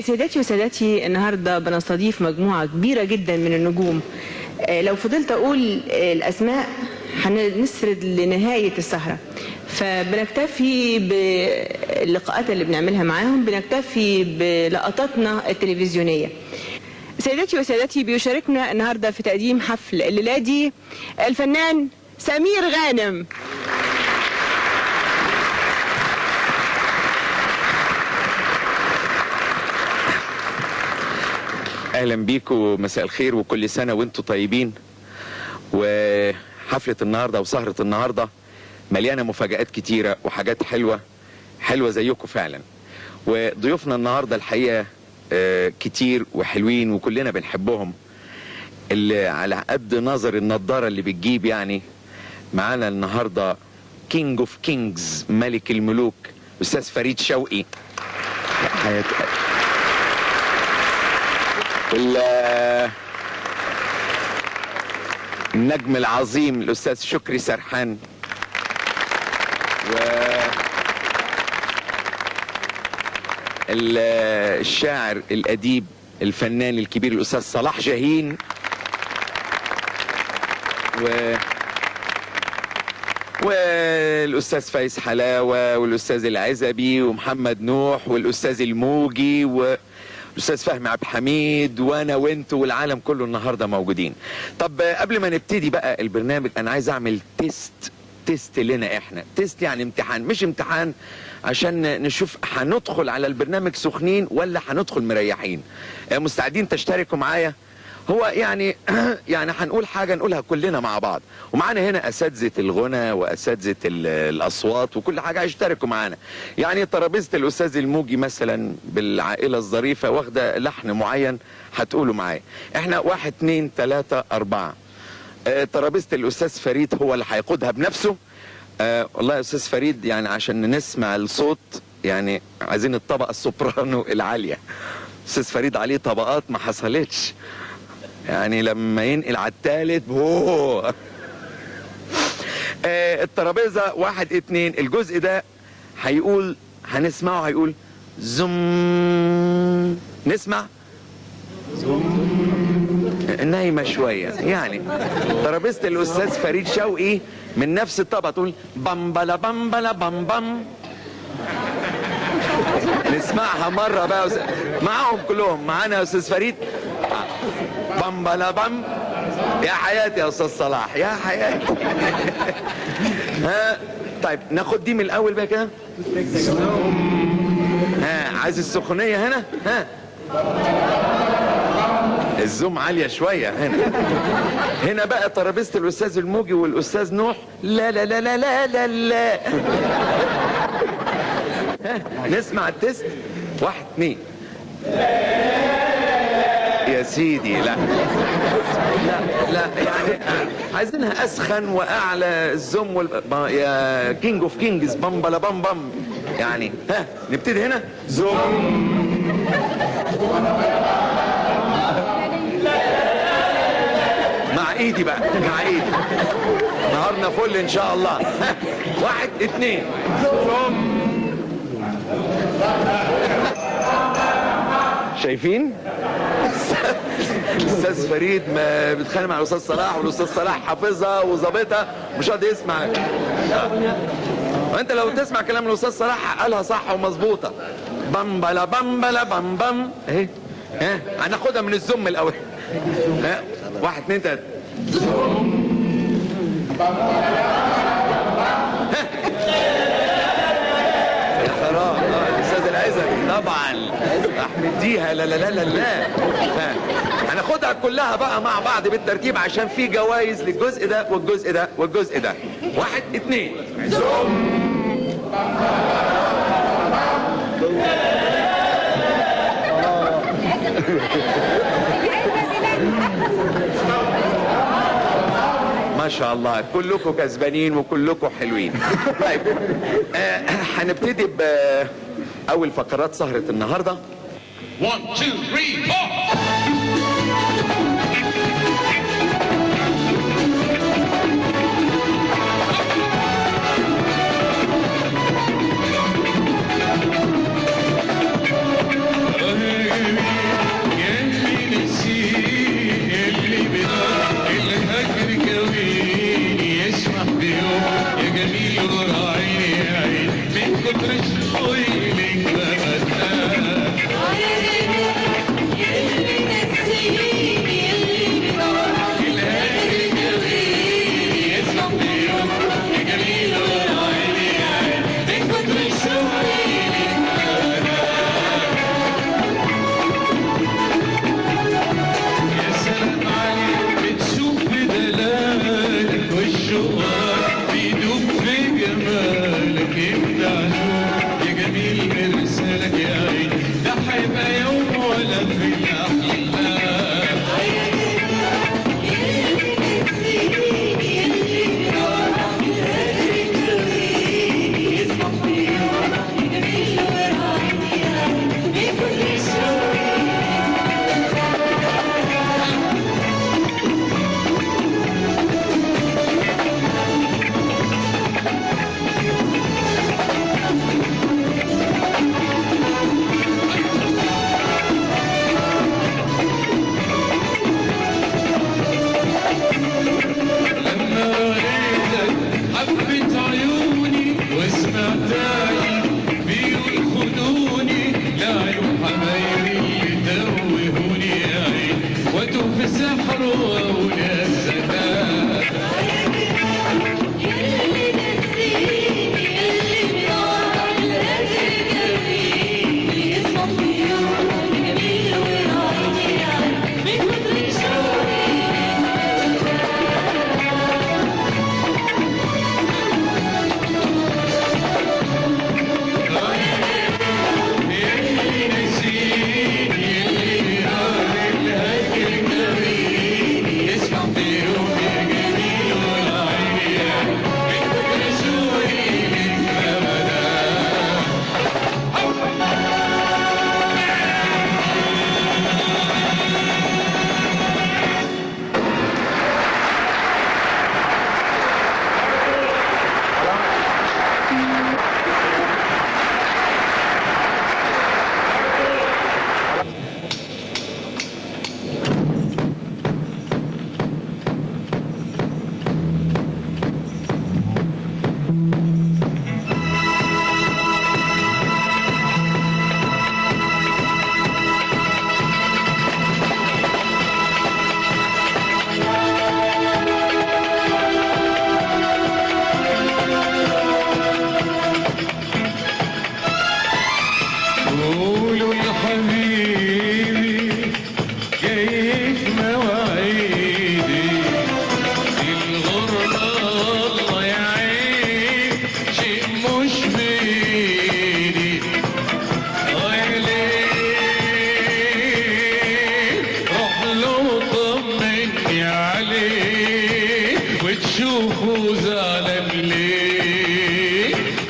سيداتي وسادتي، النهارده بنستضيف مجموعه كبيره جدا من النجوم. لو فضلت اقول الاسماء هنسرد لنهايه السهره، فبنكتفي باللقاءات اللي بنعملها معاهم، بنكتفي بلقطاتنا التلفزيونيه. سيداتي وسادتي، بيشاركنا النهارده في تقديم حفل الليله دي الفنان سمير غانم. اهلا بيكم، مساء الخير وكل سنه وانتم طيبين. وحفله النهارده وسهره النهارده مليانه مفاجآت كتيره وحاجات حلوه زيكم فعلا. وضيوفنا النهارده الحقيقه كتير وحلوين وكلنا بنحبهم، اللي على قد نظر النضاره اللي بتجيب. يعني معانا النهارده كينج اوف كينجز، ملك الملوك، استاذ فريد شوقي. النجم العظيم الاستاذ شكري سرحان، الشاعر الأديب الفنان الكبير الأستاذ صلاح جاهين، والأستاذ فايز حلاوة، والأستاذ العزبي، ومحمد نوح، والأستاذ الموجي، والأستاذ فهمي عبد الحميد، وأنا وأنتوا والعالم كله النهاردة موجودين. طب قبل ما نبتدي بقى البرنامج، أنا عايز أعمل تيست لنا احنا. تيست يعني امتحان، مش امتحان عشان نشوف هندخل على البرنامج سخنين ولا هندخل مريحين. مستعدين تشتركوا معايا؟ هو يعني هنقول حاجة نقولها كلنا مع بعض، ومعانا هنا أساتذة الغنى وأساتذة الأصوات وكل حاجة هيشتركوا معانا. يعني ترابيزة الأستاذ الموجي مثلا بالعائلة الظريفة واخدة لحن معين هتقولوا معايا. احنا 1 2 3 4. ترابيزة الأستاذ فريد هو اللي هيقودها بنفسه. والله يا أستاذ فريد، يعني عشان نسمع الصوت يعني عايزين الطبقة السوبرانو العالية. أستاذ فريد عليه طبقات ما حصلتش، يعني لما ينقل على الثالث الترابيزة 1 2. الجزء ده هنسمعه هيقول زم. نسمع نايمة شوية. يعني ترابيزة الأستاذ فريد شوقي من نفس الطبقة تقول بامبلا بامبلا بام بام. نسمعها مرة بقى معاهم كلهم. معانا يا أستاذ فريد بامبلا بام. يا حياتي يا أستاذ صلاح، يا حياتي. ها طيب ناخد دي من الأول بقى كده. عايز السخونية هنا. الزوم عالية شوية هنا بقى ترابيزة الأستاذ الموجي والأستاذ نوح. لا لا لا لا لا لا لا. نسمع التست 1 2. يا سيدي لا يعني عايزينها أسخن وأعلى. الزوم يا كينج اوف كينجز بامبلا بام بام. يعني نبتدي هنا زوم. مع ايدي بقى، مع ايدي. نهارنا فل ان شاء الله. 1 2. شايفين؟ الاستاذ فريد ما بيتخانق مع الاستاذ صلاح، والاستاذ صلاح حافظها وظابطها مش قادر يسمع. وانت لو تسمع كلام الاستاذ صلاح قالها صح ومظبوطه. بامبلا بامبلا بام بام اهي. هناخدها من الزم الاول. 1 2 3. يا خراب. الاستاذ العزبي طبعا احمديها. لا لا لا لا لا. هناخدها كلها بقى مع بعض بالترتيب عشان في جوائز للجزء ده والجزء ده والجزء ده. 1 2 زوم. ما شاء الله كلكم كسبانين وكلكم حلوين. طيب هنبتدي بأول فقرات سهرة النهاردة. 1 2 3 4.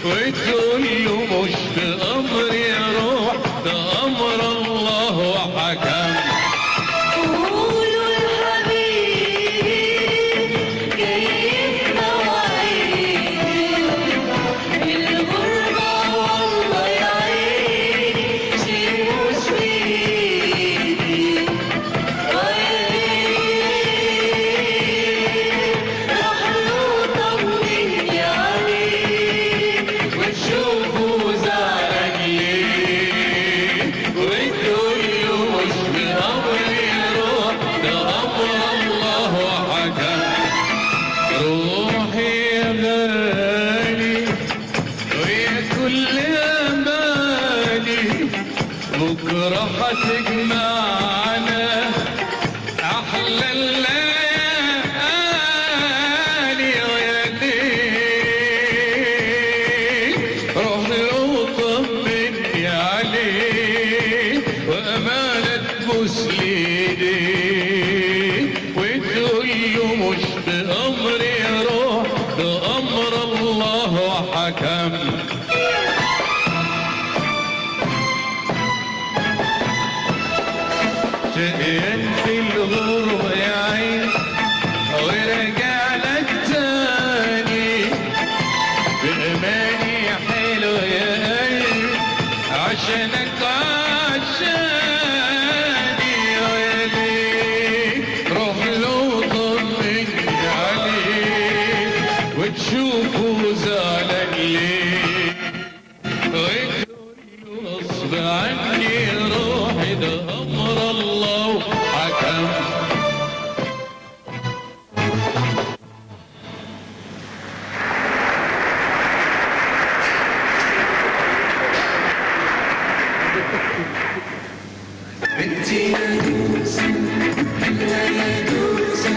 وتقول له مش بأمري يا روح ده أمر الله وحكم. قولوا الحبيب جاي بمواعيد الغربة والله يا عيني شيء مش بإيدي راح له طمني عليه وتشوفه زعلان ليه وتقول له مش بأمري يا روح ده أمر الله وحكم. روحي يا غالي ويا كل أمالي بكرة هتجمعنا أحلى الليالي ويا ليل روح له طمني عليه وأمانة تبوس ليديه وتقول له مش بأمري يا روح ده أمر الله وحكم. شقيان في الغربة يا عين ورجع لك تاني بأماني حلو يا قلبي عشانك عشاني يا ليه روح له طمني عليه وتشوفه زعلان ليه وتقول له غصب عني روحي ده أمر الله حكم. بنتي يا دوسة حلوة يا دوسة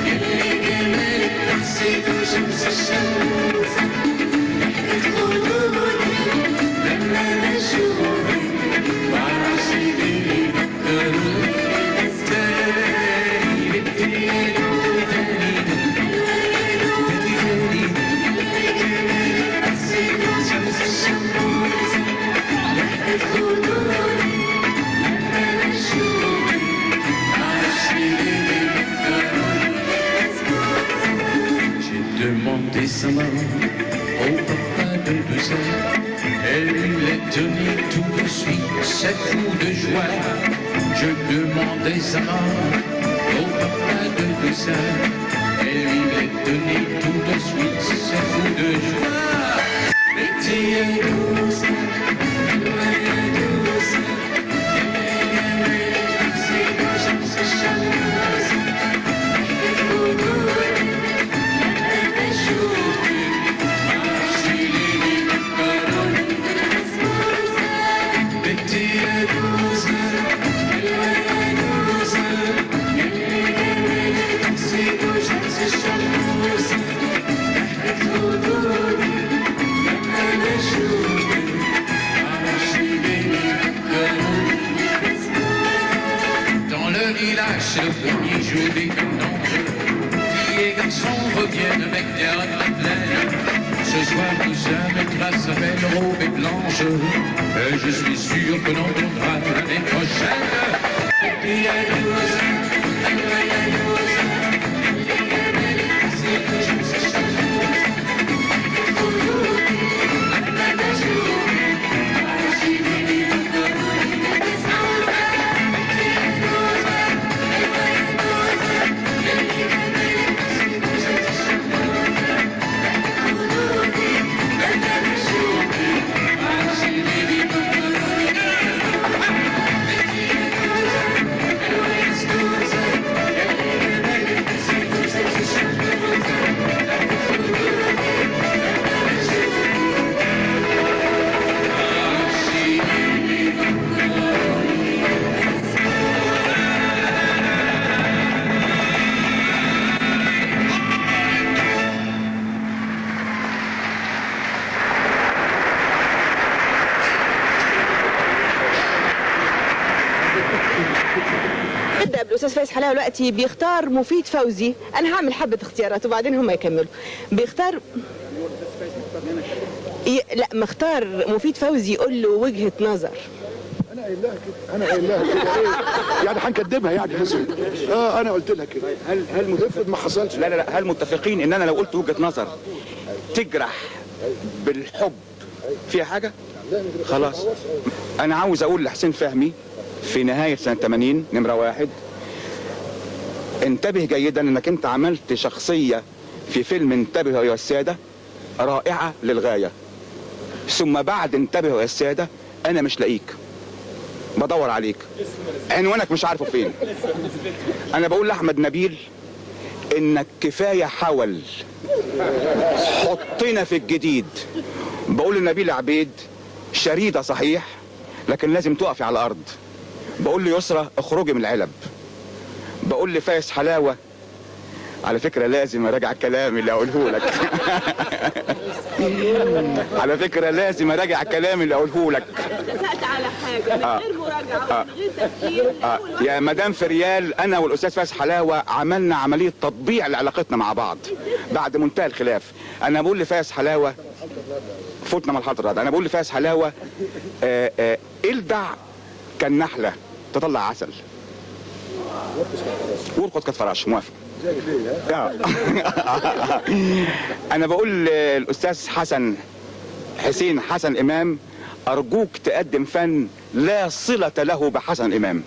يلي جمالك تحسده شمس الشمس ضحكة خدودك لما بشوفك معرفش ليه بتفكروني ازاي. بنتي يا دوسة حلوة يا دوسة يلي جمالك تحسده شمس الشمس ضحكة خدودك J'ai demandé sa main au papa de douceur. Elle lui l'a donné tout de suite, 7 coups de joie. Je demandais sa main au papa de douceur. Elle lui l'a donné tout de suite, 7 coups de joie. بنتي يا دوسة حلوة يا دوسة يلي جمالك تحسده شمس الشمس ضحكة خدودك لما بشوفك معرفش ليه بتفكروني بسبوسة. بنتي يا دوسة حلوة يا دوسة يلي جمالك تحسده شمس الشمس ضحكة خدودك لما بشوفك معرفش ليه بتفكروني بسبوسة. Dans le village, c'est le premier jour des vendanges. Filles et garçons reviennent avec des repas pleins. Ce soir, nous sommes grâce à belle robe et blanche. Et je suis sûr que l'on tournera l'année prochaine. بنتي يا دوسة حلوة يا دوسة يلي جمالك تحسده شمس الشمس ضحكة خدودك لما بشوفك معرفش ليه بتفكروني بسبوسة. بنتي يا دوسة حلوة يا دوسة يلي جمالك تحسده شمس الشمس ضحكة خدودك لما بشوفك معرفش ليه بتفكروني بنتي يا دوسة حلوة يا دوسة يلي جمالك تحسده شمس الشمس ضحكة خدودك لما بشوفك نبدا بالاستاذ فايز حلاوه دلوقتي بيختار مفيد فوزي. انا هعمل حبه اختيارات وبعدين هم يكملوا. بيختار لا، مختار مفيد فوزي يقول له وجهة نظر. انا قايل لها كده، انا قايل لها كده ايه يعني هنكدبها يعني بس. انا قلت لها كده. هل متفق؟ ما حصلش. لا هل متفقين ان انا لو قلت وجهة نظر تجرح بالحب فيها حاجة؟ خلاص. انا عاوز اقول لحسين فهمي في نهاية سنة 80 نمرة 1: انتبه جيدا انك انت عملت شخصية في فيلم انتبهوا يا السادة رائعة للغاية، ثم بعد انتبهوا يا السادة انا مش لاقيك، بدور عليك، عنوانك مش عارفه فين. انا بقول لاحمد نبيل انك كفاية حول، حطنا في الجديد. بقول لنبيل عبيد شريدة صحيح لكن لازم تقفي على الارض. بقول ليسرى اخرجي من العلب. بقول لفايز حلاوة على فكرة لازم اراجع الكلام اللي اقوله لك. على فكرة لازم اراجع الكلام اللي اقوله لك. اتفقت على حاجة من غير مراجعة ومن غير تفكير. يا مدام فريال، انا والاستاذ فايز حلاوة عملنا عملية تطبيع لعلاقتنا مع بعض بعد منتهى الخلاف. انا بقول لفايز حلاوة فوتنا من الحضرة ده، انا بقول لفايز حلاوة الدع كالنحلة تطلع عسل، وارقد كالفراش. موافق. انا بقول للاستاذ حسين حسن امام ارجوك تقدم فن لا صلة له بحسن امام،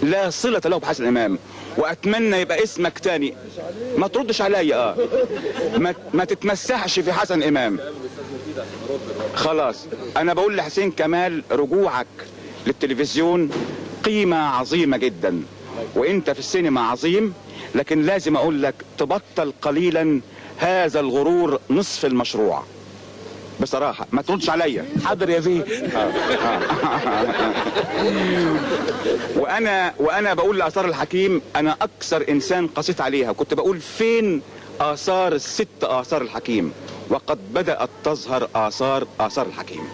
لا صلة له بحسن امام، واتمنى يبقى اسمك تاني. ما تردش عليا. ما تتمسحش في حسن امام. خلاص. انا بقول لحسين كمال رجوعك للتلفزيون قيمة عظيمة جدا، وانت في السينما عظيم، لكن لازم اقول لك تبطل قليلا هذا الغرور نصف المشروع. بصراحة ما تردش عليا. حاضر يا بيه. وانا بقول لآثار الحكيم انا اكثر انسان قسيت عليها. كنت بقول فين آثار الست آثار الحكيم، وقد بدأت تظهر آثار الحكيم.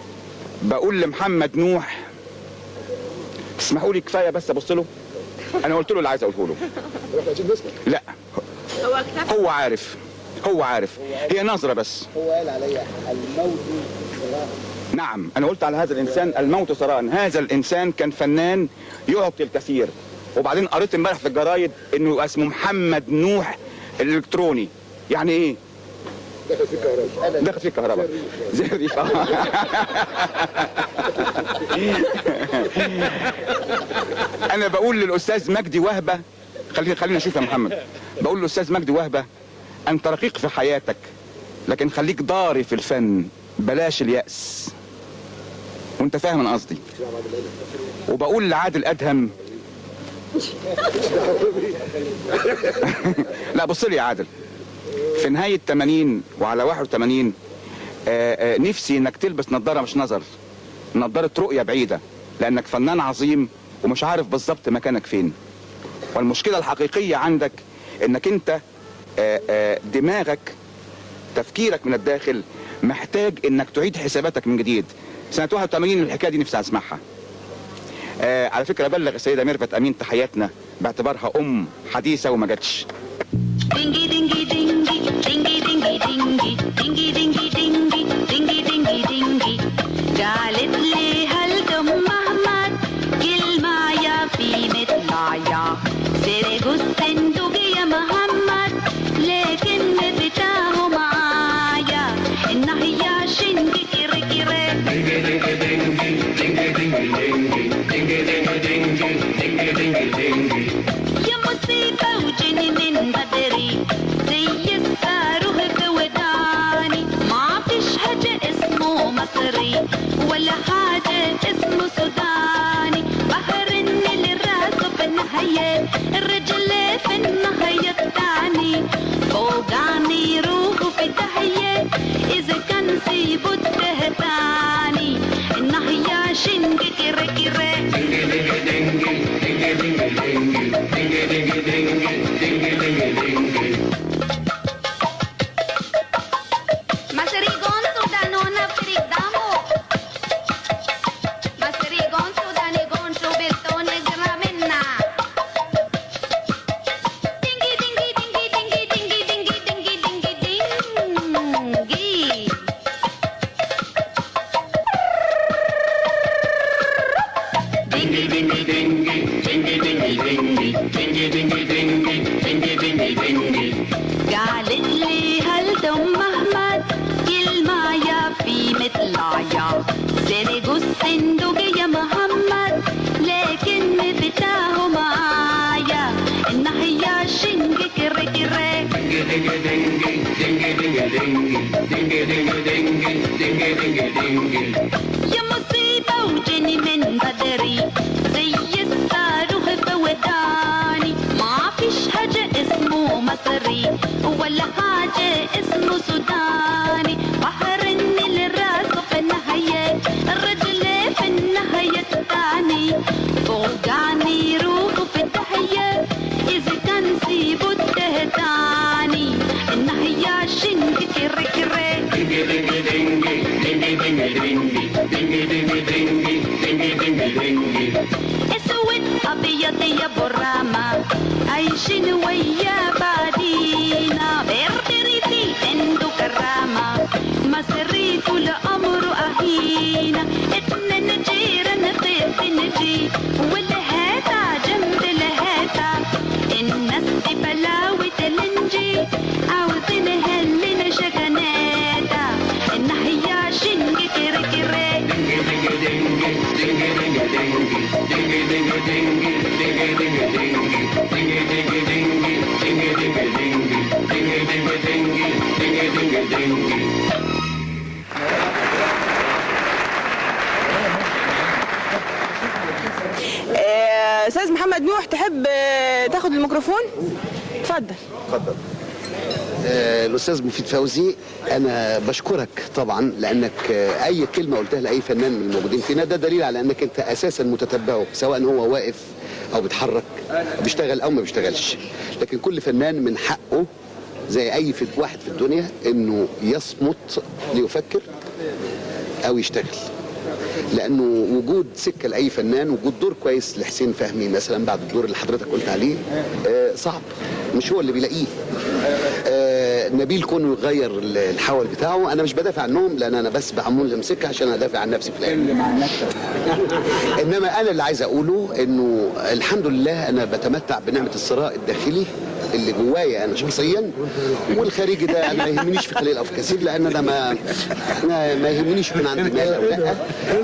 بقول لمحمد نوح تسمحوا لي كفاية بس ابص له. انا قلت له اللي عايز اقوله له. لا هو عارف هي نظرة بس. هو قال عليا الموت صراحة. نعم انا قلت على هذا الانسان الموت صراحة. هذا الانسان كان فنان يعطي الكثير. وبعدين قريت امبارح في الجرايد انه اسمه محمد نوح الالكتروني. يعني ايه؟ دخل في الكهرباء زي الريف. انا بقول للاستاذ مجدي وهبة، خلينا اشوف يا محمد. بقول للاستاذ مجدي وهبة انت رقيق في حياتك لكن خليك ضاري في الفن، بلاش اليأس، وانت فاهم انا قصدي. وبقول لعادل ادهم لا بص لي يا عادل، في نهاية 80 وعلى 81 نفسي انك تلبس نظارة مش نظر، نظارة رؤية بعيدة، لانك فنان عظيم ومش عارف بالظبط مكانك فين. والمشكلة الحقيقية عندك انك انت دماغك تفكيرك من الداخل محتاج انك تعيد حساباتك من جديد. سنة 81 الحكاية دي نفسي اسمعها. على فكرة بلغ السيدة ميرفت امين تحياتنا باعتبارها ام حديثة وما جاتش. دينجي دينجي دينجي دينجي دينجي دينجي دينجي دينجي دينجي دينجي دينجي دينجي قالت لي هلكم محمد كلمة يا في نطلع يا سرقوا الصندوق يا محمد لكن بتاهوا معايا النهية شنجي كيري كيري يا موسيقى وجني من بدري زي الصاروخ بوداني، ما فيش حاجة اسمه مصري ولا حاجة اسمه سوداني. بحر النيل راسه في النهاية، الرجل في النهاية التاني، فوقاني روحه في داهية إذا كان سيبه التهتاني. النهاية شنجي كيري كيري Masarigón, Sudano, Naprigdamo. قالت لي هل دم محمد كلمة يا في مثل عيا سرقوا الصندوق يا محمد لكن مفتاحه معايا النهية شنق كري كري يا مصيبة وجني من بدري زي الصاروخ فوداني ما فيش حاجة اسمه مصري ولا حاجة اسمه سوداني بحر النيل راسه في النهاية الرجل في النهاية الثاني توقعني روحه في الدهية إذا كان سيبه التهتاني النهاية شنك كري كري اسود ابيض يا برامة عايشين ويا بعدينا بردريتي عنده كرامة مصري طول عمره اهينا اتنين جيران في نجي والهاتا جنب الهاتا الناس دي بلاوي تلنجي عاوزين هلنا شجناتا النهية شنج كري كري استاذ محمد نوح تحب تاخد الميكروفون؟ اتفضل. اتفضل. الاستاذ مفيد فوزي، انا بشكرك طبعا لانك اي كلمه قلتها لاي فنان من الموجودين فينا ده دليل على انك انت اساسا متتبعه، سواء هو واقف او بيتحرك بيشتغل او ما بيشتغلش. لكن كل فنان من حقه زي اي واحد في الدنيا انه يصمت ليفكر او يشتغل، لانه وجود سكه لاي فنان، وجود دور كويس لحسين فهمي مثلا بعد الدور اللي حضرتك قلت عليه صعب، مش هو اللي بيلاقيه. نبيل كونه يغير الحول بتاعه، انا مش بدافع عنهم لان انا بس بعمل لهم سكه عشان ادافع عن نفسي في الاخر. انما انا اللي عايز اقوله انه الحمد لله انا بتمتع بنعمه الثراء الداخلي اللي جوايا انا شخصيا، والخارجي ده انا ما يهمنيش في خلال كثير، لان انا ما يهمنيش يكون عندي مال او لا،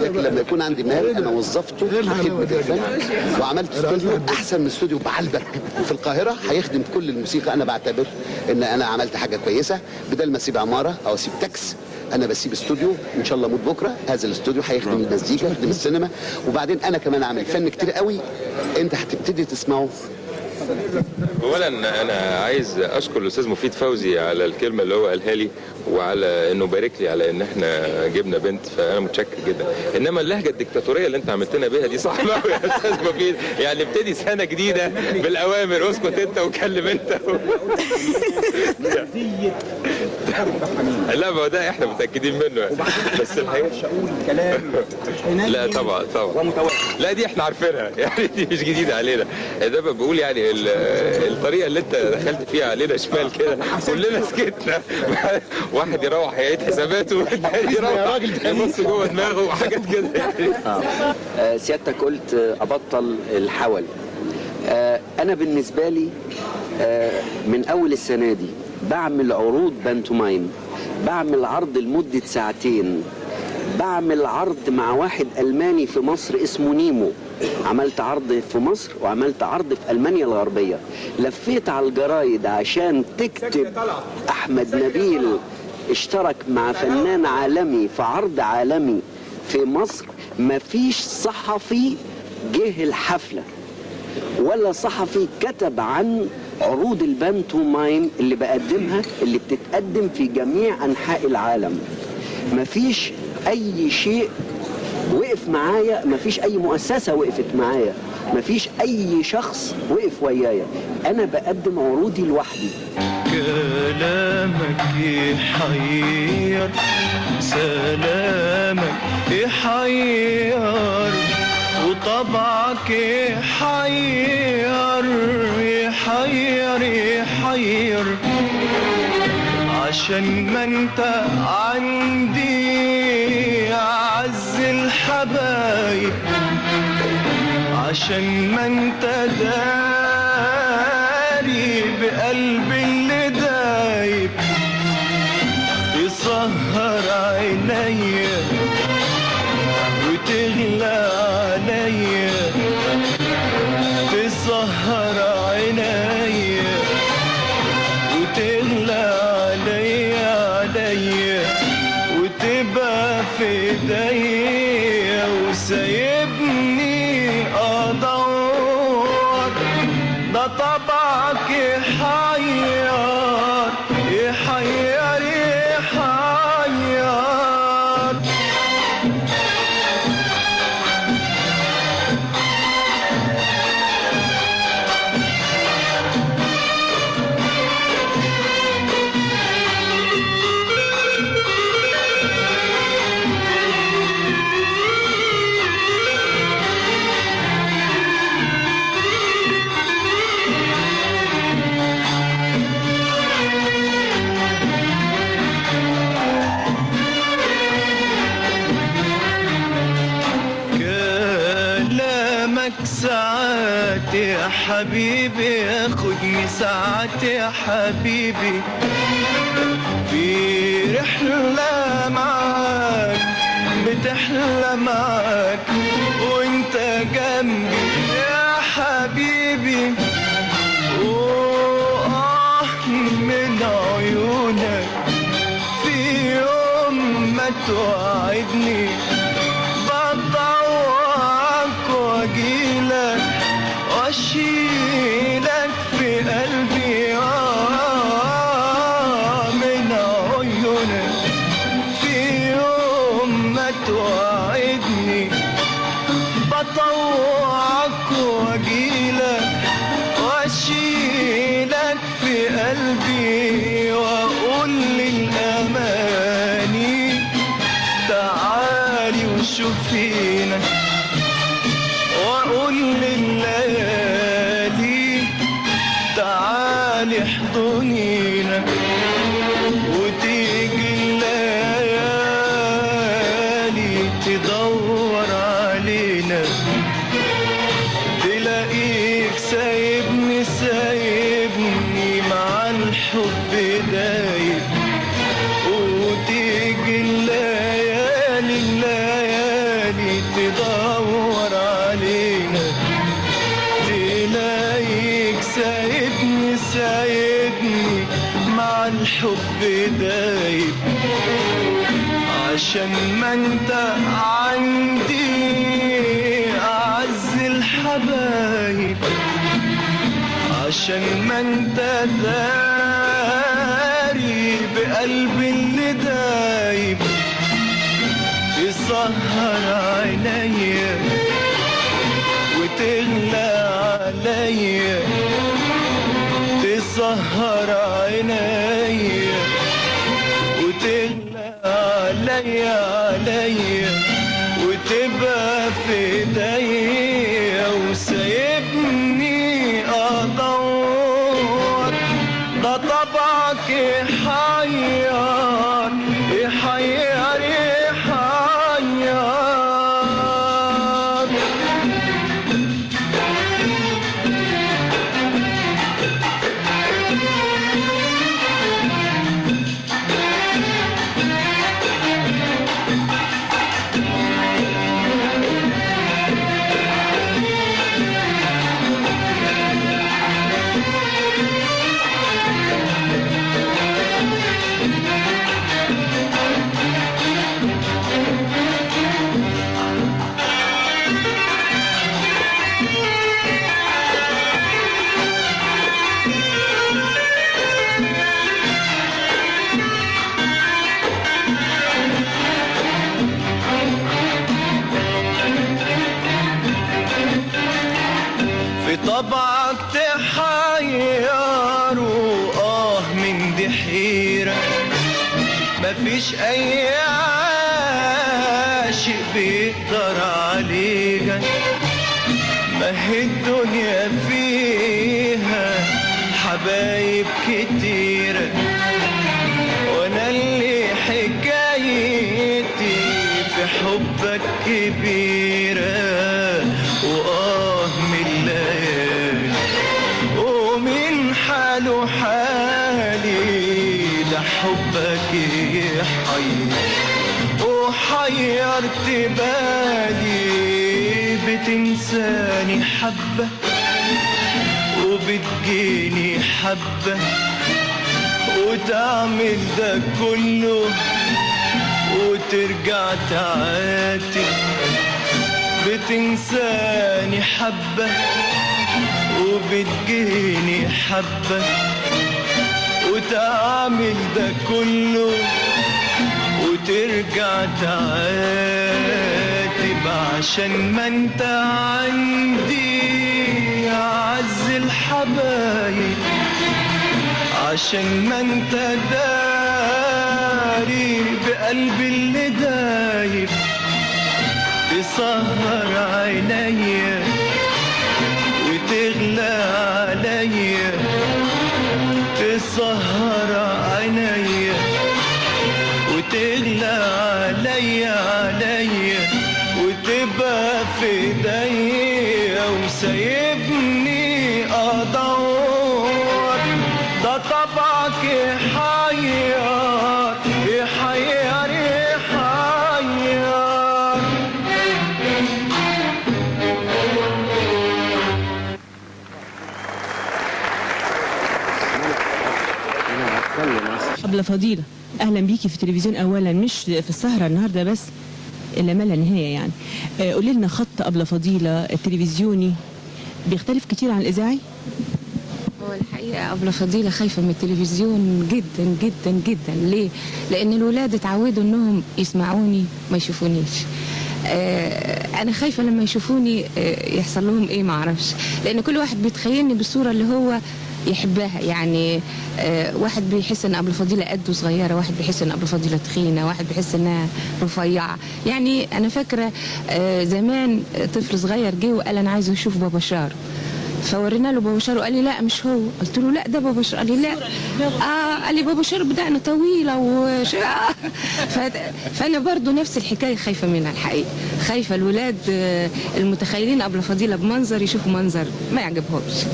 لكن لما يكون عندي مال انا وظفته في خدمه الفن وعملت استوديو احسن من استوديو بعلبك في القاهره هيخدم كل الموسيقى. انا بعتبر ان انا عملت حاجه كويسه، بدل ما اسيب عماره او اسيب تاكس انا بسيب استوديو ان شاء الله موت بكره. هذا الاستوديو هيخدم المزيكا يخدم السينما، وبعدين انا كمان اعمل فن كتير قوي انت هتبتدي تسمعه. اولا انا عايز اشكر الاستاذ مفيد فوزي على الكلمه اللي هو قالها لي، وعلى انه بارك لي على ان احنا جبنا بنت، فانا متشكر جدا. انما اللهجه الدكتاتوريه اللي انت عملتنا بيها دي صعبه قوي يا استاذ مفيد، يعني ابتدي سنه جديده بالاوامر، اسكت انت وكلم انت. لا ما هو ده احنا متاكدين منه يعني. بس الحقيقه لا طبعا لا دي احنا عارفينها يعني، دي مش جديده علينا. ده بقول يعني الطريقه اللي انت دخلت فيها علينا شمال كده كلنا سكتنا. واحد يروح يعيد حساباته والتاني يروح يبص جوه دماغه وحاجات كده يعني. سيادتك قلت ابطل الحول. انا بالنسبه لي من اول السنه دي بعمل عروض بانتومايم، بعمل عرض لمده ساعتين، بعمل عرض مع واحد ألماني في مصر اسمه نيمو. عملت عرض في مصر وعملت عرض في ألمانيا الغربية. لفيت على الجرايد عشان تكتب أحمد نبيل اشترك مع فنان عالمي في عرض عالمي في مصر. مفيش صحفي جه الحفلة ولا صحفي كتب عن عروض البانتومايم اللي بقدمها، اللي بتتقدم في جميع أنحاء العالم. مفيش أي شيء وقف معايا، مفيش أي مؤسسة وقفت معايا، مفيش أي شخص وقف ويايا. أنا بقدم عروضي لوحدي. كلامك يحير، سلامك يحير، وطبعك يحير يحير يحير، عشان ما انت عندي أعز الحبايب، عشان ما انت داري بقلبي اللي دايب يسهر عينيا وتغلى عليا تسهر عينيا وتغلى عليا وتبقى في ايديا وسايبني ادور ده طبعك يحير يحير يحير ساعات يا حبيبي ياخدني ساعات يا حبيبي في رحلة معاك بتحلى معاك وانت جنبي يا حبيبي من عيونك في يوم ما توعدني واجيلك واشيلك في قلبي من عيونك في يوم ما توعدني بطوعك واجيلك واشيلك في قلبي واقول للاماني تعالي وشوفينا واقول لليالي تعالي احضنينا وتيجي الليالي تدور علينا تلاقيك سايبني مع الحب دايب وتيجي الليالي تدور علينا تلاقيك سايبني مع الحب دايب عشان ما انت عندي اعز الحبايب عشان ما انت داري بقلبي اللي دايب تسهر عينيا وتغلى عليا تسهر عينيا وتغلى عليا وتبقى في ايديا وسايبني ادور ده طبعك يحير يحير طبعك تحير من دي حيرة مفيش اي عاشق بيقدر عليك ما هي الدنيا فيها حبايب كتيرة وانا اللي حكايتي في حبك كبيرة حيرت بالي، بتنساني حبة وبتجيني حبة وتعمل ده كله وترجع تعاتب. بتنساني حبة وبتجيني حبة وتعمل ده كله وترجع تعاتب. عشان ما انت عندي أعز الحبايب، عشان ما انت داري بقلبي اللي دايب. تسهر عينيا وتغلى عليا، تسهر عينيا وتغلى عليا وتبقى في ايديا وسايبني ادور. ده طبعك يحير يحير يحير. أبلة فضيلة، أهلا بيكي في التلفزيون أولا، مش في السهرة النهاردة بس إلا ما لا نهاية يعني. قولي لنا خط أبلة فضيلة التلفزيوني بيختلف كتير عن الإذاعي؟ هو الحقيقة أبلة فضيلة خايفة من التلفزيون جدا جدا جدا. ليه؟ لأن الولاد اتعودوا إنهم يسمعوني ما يشوفونيش. أنا خايفة لما يشوفوني يحصل لهم إيه معرفش، لأن كل واحد بيتخيلني بالصورة اللي هو يحبها. يعني واحد بيحس ان أبلة فضيلة قده صغيره، واحد بيحس ان أبلة فضيلة تخينه، واحد بيحس انها رفيعه. يعني انا فاكره زمان طفل صغير جه وقال انا عايز اشوف بابا شار، فورينا له بابا شار وقال لي لا مش هو. قلت له لا ده بابا شار. قال لي لا قال لي بابا شار بدقنه طويله فانا برضو نفس الحكايه خايفه منها الحقيقه. خايفه الولاد المتخيلين أبلة فضيلة بمنظر يشوفوا منظر ما يعجبهمش.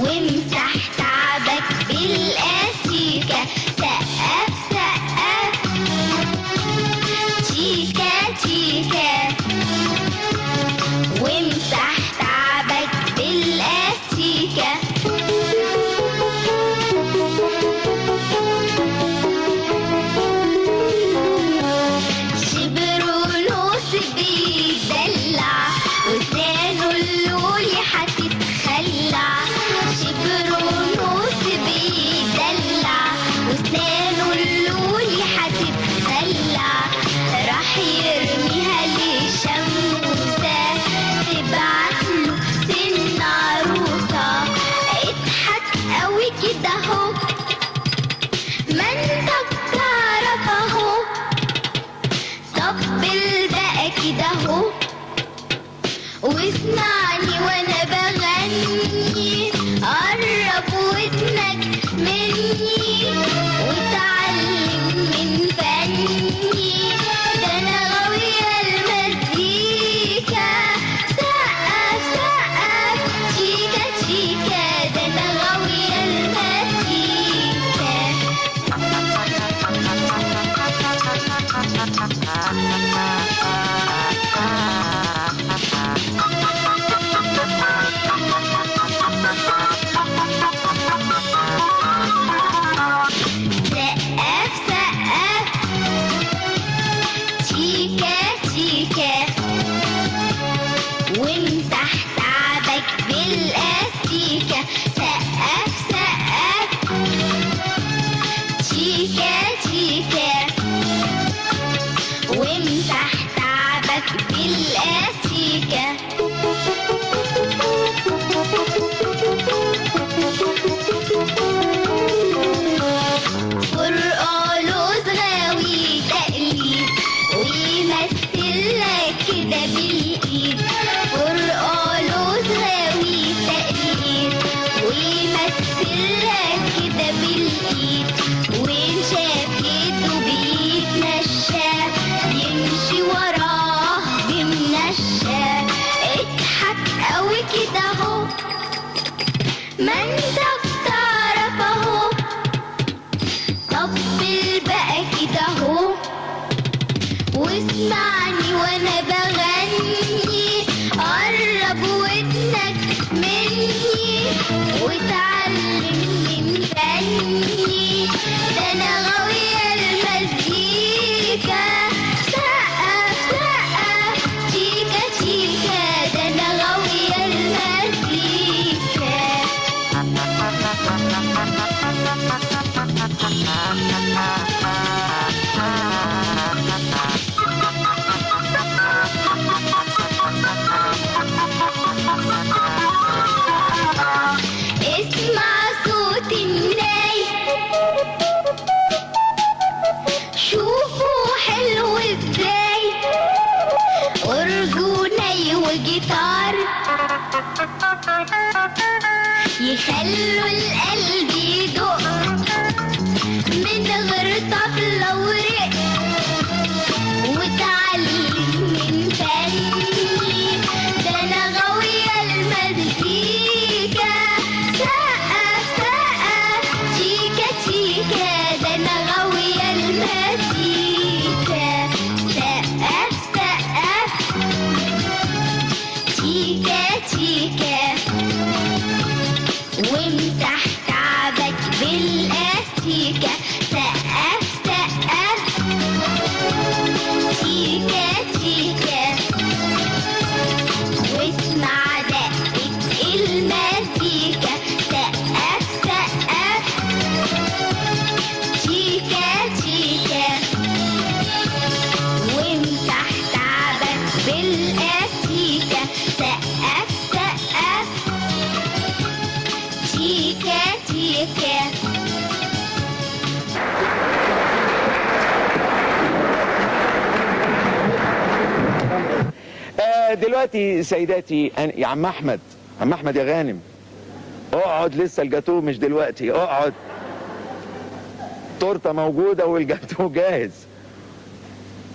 وامسح تعبك بالأسيكة. سقف سقف تيكا تيكا، وامسح تعبك بالأسيكة. شبرونوس بيدلع وسانه اللولي هتتخلع. شبرونوس بيدلع وسنانه اللولي هتتخلع. راح يرميها لشموسة تبعتله سن عروسة. اضحك قوي كده اهو ما انت بتعرف اهو. طبل بقى كده اهو واسمعني وانا بغني. قرب ودنك مني وتعلم من فني. ده انا غاوية المزيكا. سقف سقف تشيكا تشيكا، ده انا غاوية المزيكا. الإيد وإن شاف جده بيتمشى يمشي وراه بمنشى اضحك قوي كده اهو ما انت بتعرف اهو طبل بقى كده اهو واسمعني وانا بغني قرب ودنك مني وتعلم من فني ده انا غاوية المزيكا سقف سقف تيكا تيكا ده انا غاوية المزيكا اسمع صوت الناي شوفوا حلو ازاي أرجوني وجيتار يخلوا القلب يدق من غير طبلة ورق وتعلم من فني ده انا غاوية المزيكا سقف سقف تيكا تيكا ده انا غاوية المزيكا سقف سقف تيكا تيكا وامسح تعبك بالاستيكة سقف سقف تيكا تيكا واسمع دقة المزيكا سقف سقف تيكا تيكا وامسح تعبك بالاستيكة سقف سقف تيكا تيكا دلوقتي سيداتي يا عم احمد، عم احمد يا غانم اقعد، لسه الجاتوه مش دلوقتي، اقعد. التورته موجوده والجاتوه جاهز.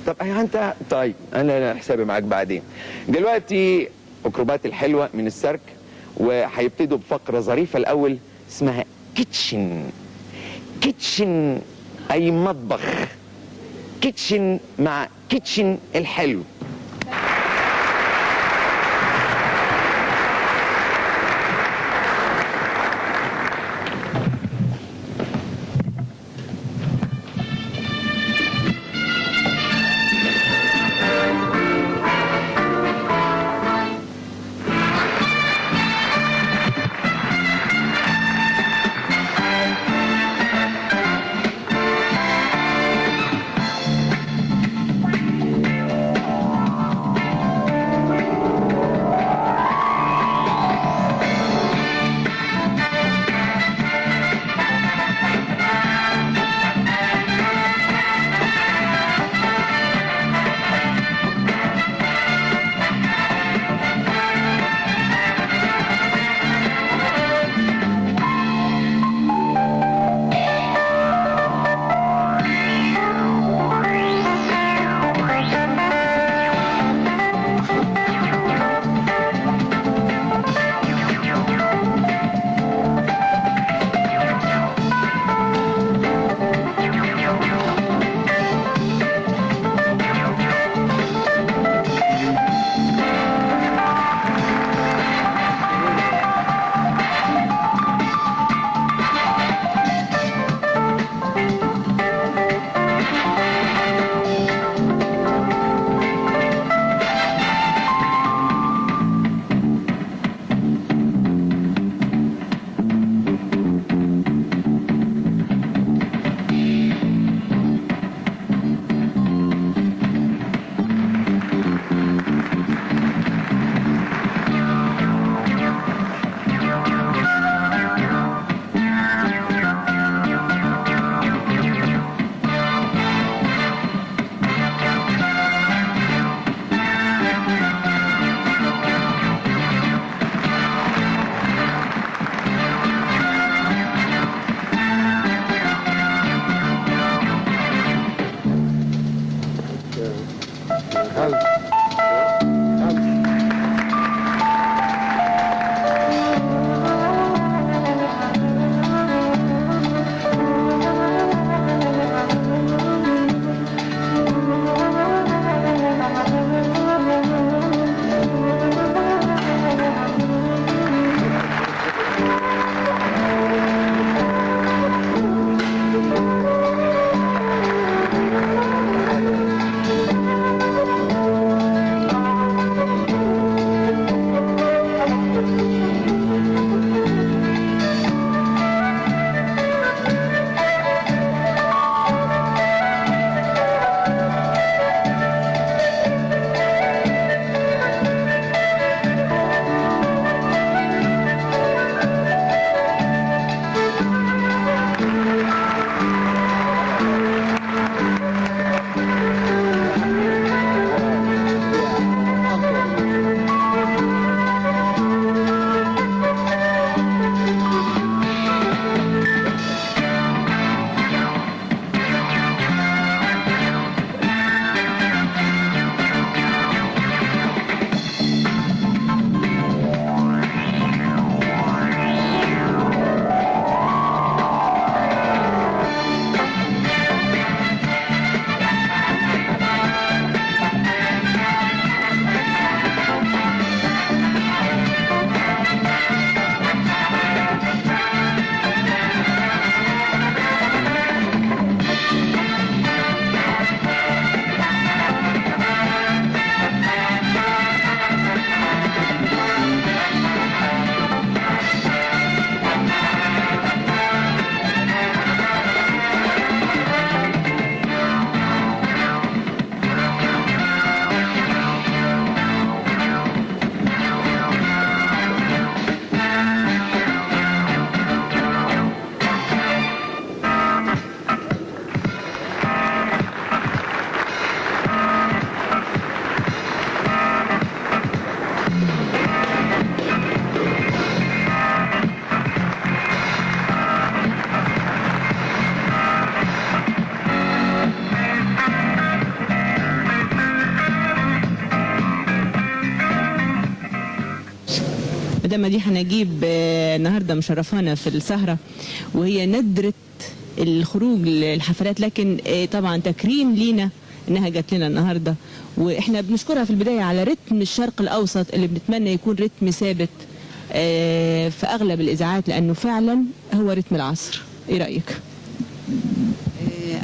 طب انت طيب انا حسابي معاك بعدين. دلوقتي ميكروبات الحلوه من السيرك، وهيبتدوا بفقره ظريفه الاول اسمها كيتشن. كيتشن اي مطبخ، كيتشن مع كيتشن الحلو. مدام مديحة نجيب النهارده مشرفانا في السهرة، وهي ندرة الخروج للحفلات، لكن طبعا تكريم لينا انها جات لنا النهارده، واحنا بنشكرها في البدايه على رتم الشرق الاوسط اللي بنتمنى يكون رتم ثابت في اغلب الاذاعات، لانه فعلا هو رتم العصر. ايه رايك؟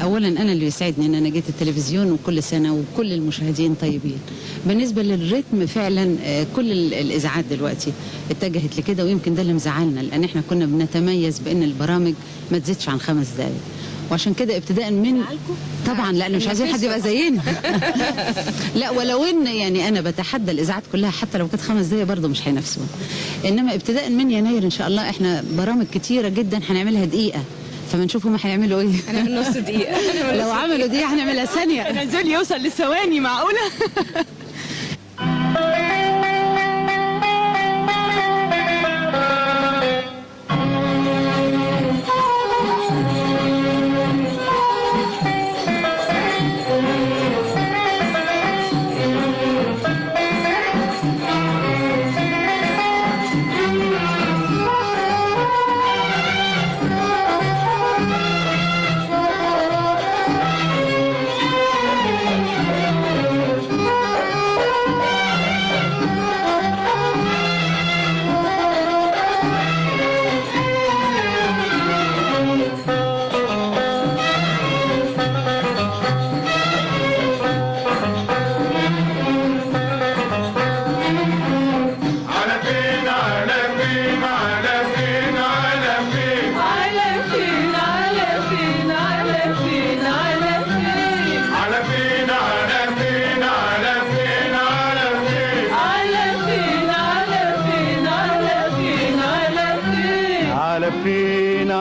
اولا انا اللي يسعدني ان انا جيت التلفزيون، وكل سنه وكل المشاهدين طيبين. بالنسبه للرتم فعلا كل الاذاعات دلوقتي اتجهت لكده، ويمكن ده اللي مزعلنا، لان احنا كنا بنتميز بان البرامج ما تزيدش عن 5 دقائق، وعشان كده ابتداء من طبعا لان مش عايزين حد يبقى زينا. لا، ولو ان يعني انا بتحدى الاذاعات كلها حتى لو كانت 5 دقائق برضه مش هينافسونا، انما ابتداء من يناير ان شاء الله احنا برامج كتيره جدا هنعملها دقيقه، فما نشوف هم هيعملوا ايه. هنعمل نص دقيقه. لو عملوا دقيقه هنعملها ثانيه. نزول يوصل للثواني، معقوله؟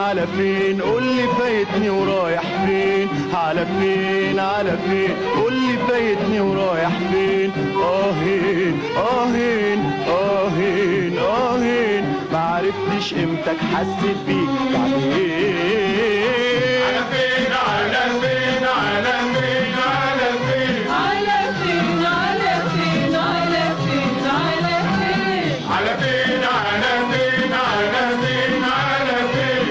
على فين قول لي فايتني ورايح فين؟ على فين على فين قول لي فايتني ورايح فين؟ آهين آهين آهين آهين ما عرفتش امتى حسيت بيك بعدين. على فين على فين على فين على فين على فين على فين على فين على فين على فين على فين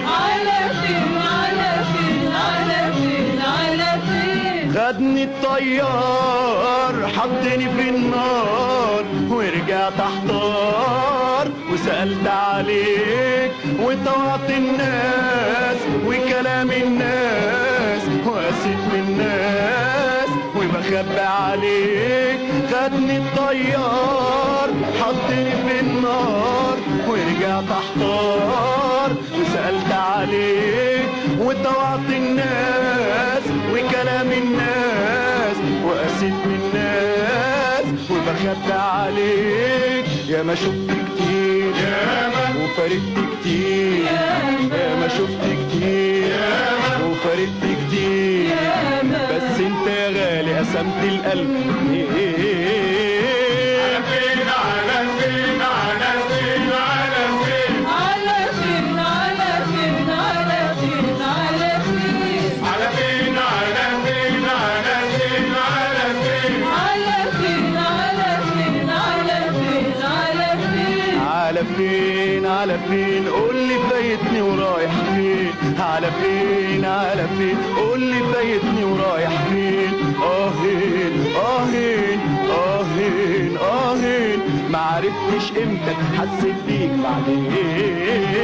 على فين على فين على فين على فين. خدني الطيار حطني في النار ورجعت احتار وسألت عليك وطوعت الناس وكلام الناس وقسيت من الناس وبخبي عليك. خدني الطيار حطني في النار ورجعت احتار وسألت عليك وطوعت الناس وكلام الناس وقسيت من الناس وبخبي عليك. يا ما شفت كتير وفارقت كتير، يا ما شفت كتير وفارقت كتير، بس انت يا غالي قسمت القلب. على فين على فين على فين على فين على فين على فين على فين على فين على فين على فين على فين على فين على فين على فين على فين على فين على فين على فين قول لي فايتني ورايح فين؟ على فين على فين قول لي فايتني ورايح فين؟ آهين آهين آهين آهين ما عرفتش امتى حسيت بيك بعدين.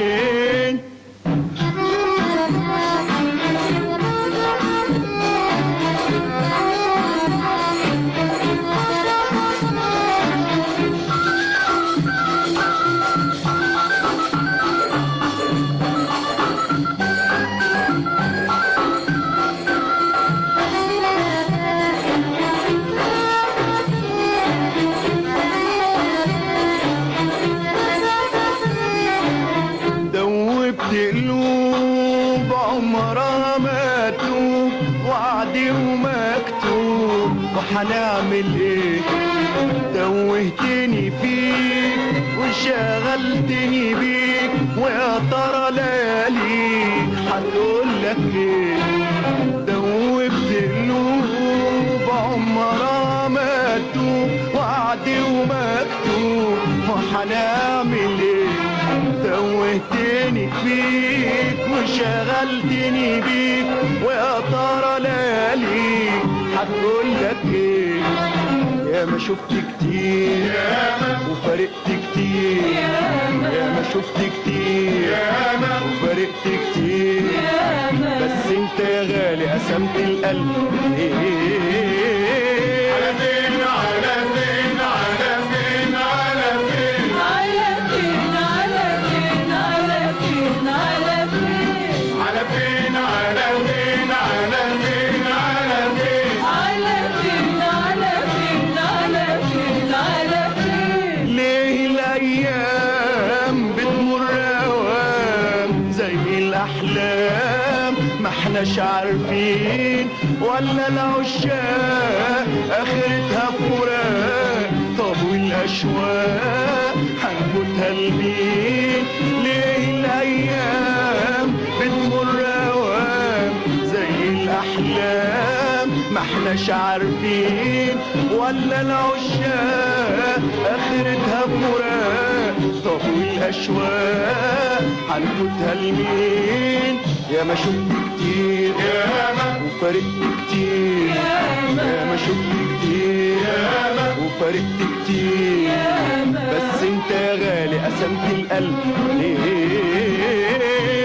قلوب عمرها ما تدوب وعدي ومكتوب وحنعمل ايه؟ توهتني فيك وشغلتني بيك ويا ترى لياليك هتقول لك ايه؟ دوبت قلوب عمرها ما تدوب وعدي ومكتوب وحنعمل ايه؟ شغلتني بيك ويا ترى لياليك هتقول لك ايه؟ يا ما شفت كتير وفارقت كتير، يا ما شفت كتير وفارقت كتير، بس انت يا غالي قسمت القلب. على فين على فين على فين على فين على فين على فين على فين على فين على فين على فين على فين على فين على فين على فين على فين على فين. ليه الايام بتمر اوام زي الاحلام ما احناش عارفين، ولا العشاق اخرتها فراق؟ طب والاشواق هنموتها لمين؟ ليه الايام بتمر اوام زي الاحلام ما احناش عارفين، ولا العشاق اخرتها فراق؟ طب والاشواق هنموتها لمين؟ يا ما شفت كتير وفارقت كتير، يا ما شفت كتير وفارقت كتير، بس انت يا غالي قسمت القلب.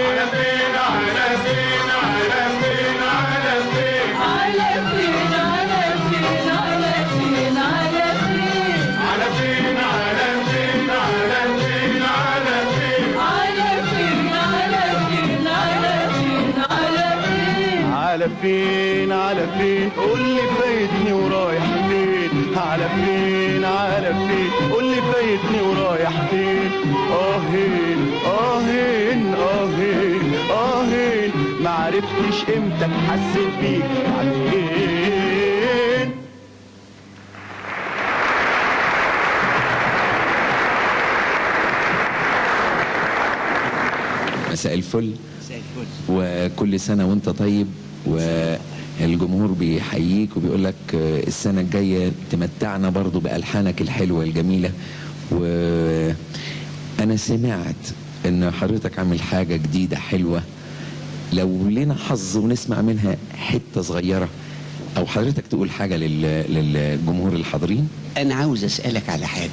على فين على فين على فين على فين على فين على فين على فين على فين على فين على فين على فين على فين على فين على فين على فين على فين على فين على فين؟ قول لي فايتني ورايح فين؟ على فين على فين؟ قول لي فايتني ورايح فين؟ اهين اهين اهين اهين ما عرفتش امتى حسيت بيك بعدين. مساء الفل. وكل سنة وانت طيب، والجمهور بيحييك وبيقول لك السنة الجاية تمتعنا برضو بألحانك الحلوة الجميلة. وأنا سمعت إن حضرتك عامل حاجة جديدة حلوة، لو لنا حظ ونسمع منها حتة صغيرة، أو حضرتك تقول حاجة للجمهور الحاضرين. أنا عاوز أسألك على حاجة.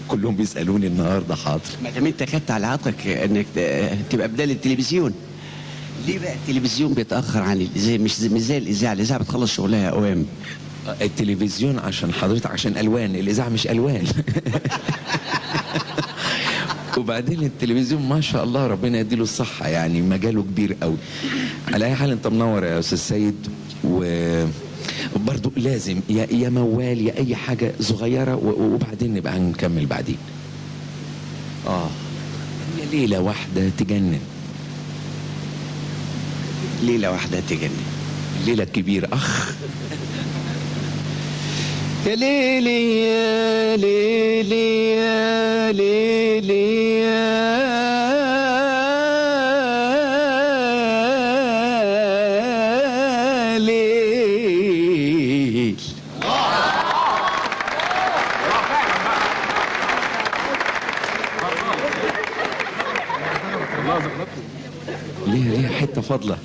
كلهم بيسألوني النهاردة. حاضر. ما دام أنت خدت على عاتقك إنك تبقى بدال التلفزيون، ليه بقى التلفزيون بيتأخر عن الإذاعة؟ مش زي الإذاعة، الإذاعة بتخلص شغلها أوام. التلفزيون عشان حضرتك عشان ألوان، الإذاعة مش ألوان. وبعدين التلفزيون ما شاء الله ربنا يديله الصحة، يعني مجاله كبير قوي. على أي حال أنت منور يا أستاذ سيد، وبرضو لازم يا موال يا أي حاجة صغيرة، وبعدين نبقى هنكمل بعدين. هي ليلة واحدة تجنن. ليلة واحدة تجنن. الليلة الكبيرة أخ. يا ليلي يا ليلي يا ليلي يا ليل. ليها حتة فاضلة،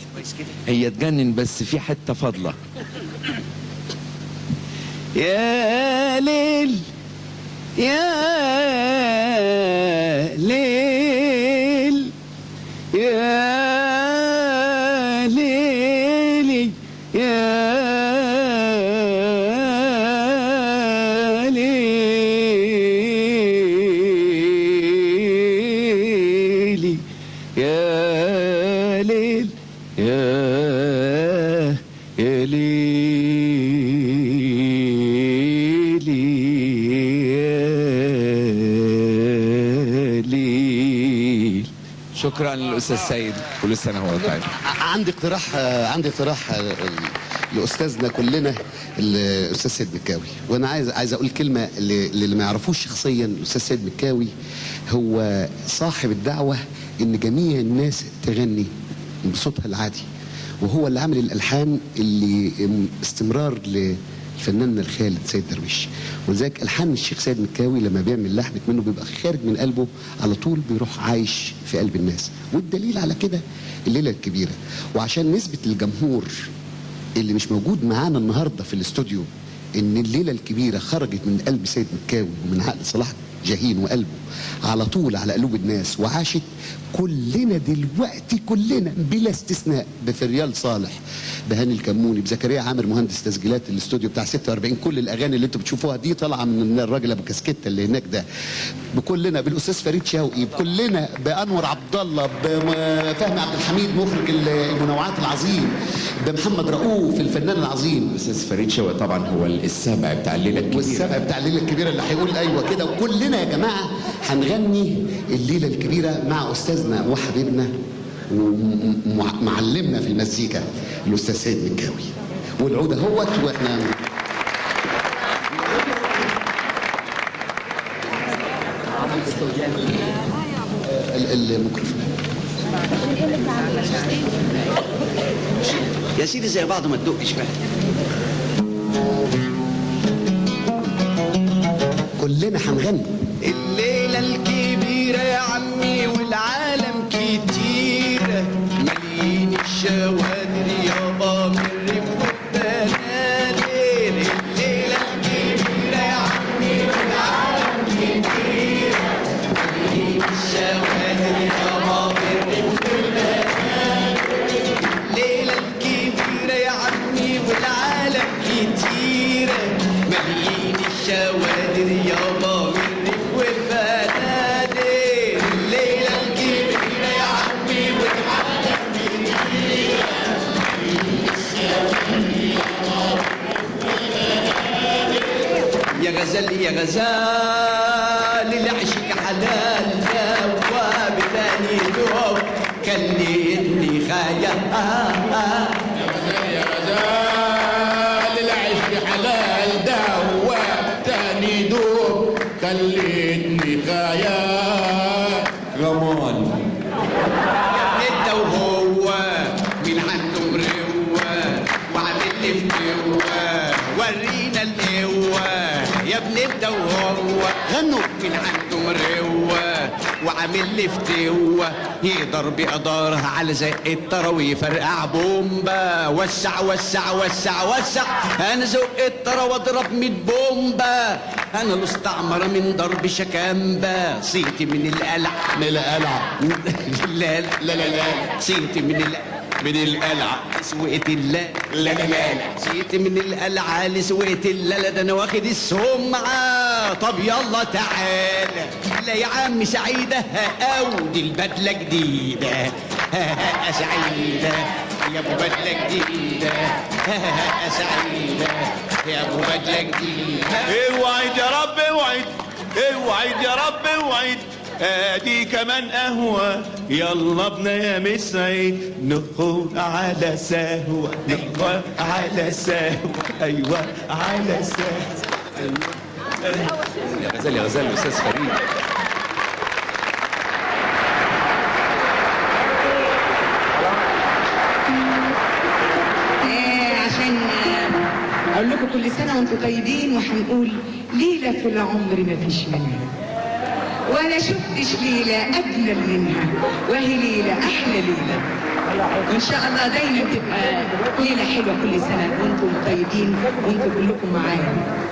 هي تجنن بس في حتة فاضلة. يا ليل يا ليل يا ليلي يا ليلي يا ليل يا ليل. شكرا للأستاذ سيد، كل سنة هو طيب. عندي اقتراح لاستاذنا كلنا الاستاذ سيد مكاوي، وانا عايز اقول كلمه اللي ما يعرفوش شخصيا. الاستاذ سيد مكاوي هو صاحب الدعوه ان جميع الناس تغني بصوتها العادي، وهو اللي عامل الالحان اللي استمرار فناننا الخالد سيد درويش. ولذلك الحان الشيخ سيد مكاوي لما بيعمل لحن منه بيبقى خارج من قلبه على طول، بيروح عايش في قلب الناس. والدليل على كده الليله الكبيره. وعشان نثبت للجمهور اللي مش موجود معانا النهارده في الاستوديو ان الليله الكبيره خرجت من قلب سيد مكاوي ومن عقل صلاح جاهين وقلبه على طول على قلوب الناس وعاشت، كلنا دلوقتي كلنا بلا استثناء بفريال صالح، بهاني الكموني، بزكريا عامر مهندس تسجيلات الاستوديو بتاع 46، كل الاغاني اللي انتوا بتشوفوها دي طالعه من الراجل ابو كاسكيته اللي هناك ده، بكلنا، بالاستاذ فريد شوقي، بكلنا، بانور عبد الله، بفهمي عبد الحميد مخرج المنوعات العظيم، بمحمد رؤوف الفنان العظيم. الاستاذ فريد شوقي طبعا هو السابع بتاع الليله الكبيره، والسابع بتاع الليله الكبيره اللي هيقول ايوه كده. وكلنا يا جماعه هنغني الليله الكبيره مع استاذنا وحبيبنا ومعلمنا في المزيكا الاستاذ سيد مكاوي. والعود اهوت واحنا الميكروفون يا سيدي زي بعض ما تدقش بقى. كلنا هنغني الليلة الكبيرة يا عمي والعالم كتير مليين الشوادر يابا من الريف والبنادر. الليلة الكبيرة يا عمي والعالم كتير مليين الشوادر يابا من الريف والبنادر. الليلة الكبيرة يا عمي والعالم كتير مليين الشوادر يابا من الريف والبنادر. الليلة الكبيرة يا عمي والعالم كتير مليين الشوادر يابا يا غزال يا غزال العشق حلال جواب تاني دوب كلمني خايا يا غزال العشق حلال دواب تاني دوب خليتني غايا غمان انت وهو من عنده مروه وعامل لي فتوه ورينا القوه يا ابن انت وهو غنوا من عنده مروه وعامل لي فتوه يقدر بقدرها على زق الطرا ويفرقع بومبا. وسع وسع وسع وسع انا زق الطرا واضرب 100 بومبا. انا المستعمره من ضرب شكامبا صيتي من القلعه من القلعه لا لا لا لا صيتي من القلعه سوقت اللا لا لا لا صيتي من القلعه لسوقت اللا ده انا واخد السمعه. طب يلا تعالى لا يا عم سعيده او دي البدله جديده سعيده يا ابو بدله جديده سعيده يا ابو بدله جديده. اوعد يا رب اوعد اوعد يا رب اوعد ادي كمان قهوة يلا بنا يا مسعيد نخوض على سهوة نخوض على سهوة ايوه على سهوة يا غزال يا غزال الاستاذ فريد. عشان اقول لكم كل سنه وانتم طيبين، وهنقول ليله في العمر ما فيش منها ولا شفتش ليله اجمل منها وهي ليله احلى ليله. وان شاء الله دايما تبقى ليله حلوه كل سنه وانتم طيبين وانتم كلكم معانا.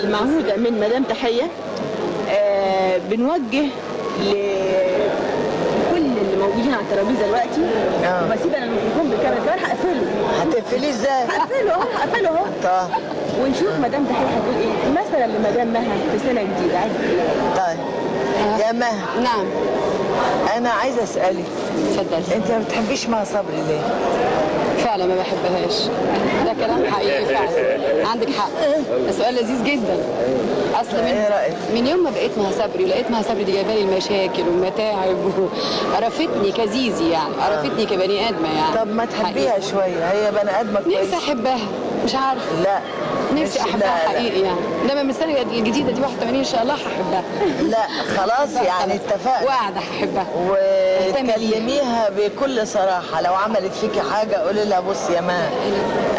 المعهودة من مدام تحية بنوجه لكل اللي موجودين على الترابيزه دلوقتي وبسيب انا الميكروفون بالكاميرا كمان هقفله. هتقفليه ازاي؟ هقفله اهو. طيب ونشوف مدام تحيه هتقول ايه مثلا لمدام مها في سنه جديده عايزه ايه؟ طيب يا مها. نعم. انا عايزه اسالك. اتفضلي. انت ما بتحبيش مها صبري ليه؟ فعلا ما بحبهاش. ده كلام حقيقي فعلا. عندك حق. ده سؤال لذيذ جدا. اصل من يوم ما بقيت مها صبري ولقيت مها صبري دي جايبه لي المشاكل والمتاعب وقرفتني كزيزي يعني، قرفتني كبني ادمه يعني. طب ما تحبيها شويه، هي بني ادمه كويسه. نفسي احبها مش عارفه. لا نفسي احبها حقيقي يعني. انما من السنه الجديده دي 81 ان شاء الله هحبها. لا خلاص يعني اتفقنا. وقاعده هحبها. وتكلميها بكل صراحه، لو عملت فيكي حاجه قولي لها بصي يا مها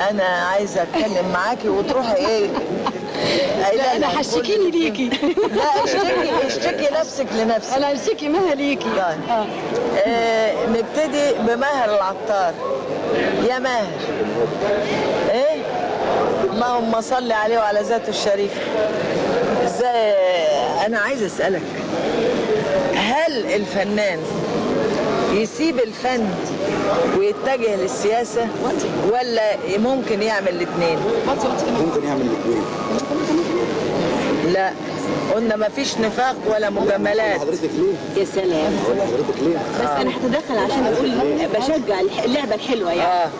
انا عايزه اتكلم معاكي وتروحي ايه. لا انا هشتكيني ليكي. لا اشتكي نفسك لنفسك. انا هشتكي مها ليكي. طيب نبتدي بماهر العطار. يا ماهر ايه اللهم صل عليه وعلى ذاته الشريفه. ازاي انا عايزه اسالك، هل الفنان يسيب الفن ويتجه للسياسه ولا ممكن يعمل الاثنين؟ ممكن يعمل الاثنين. لا قلنا ما فيش نفاق ولا مجاملات. حضرتك ليه؟ يا سلام. حضرتك ليه؟ بس انا هتدخل عشان اقول بشجع اللعبه الحلوه يعني.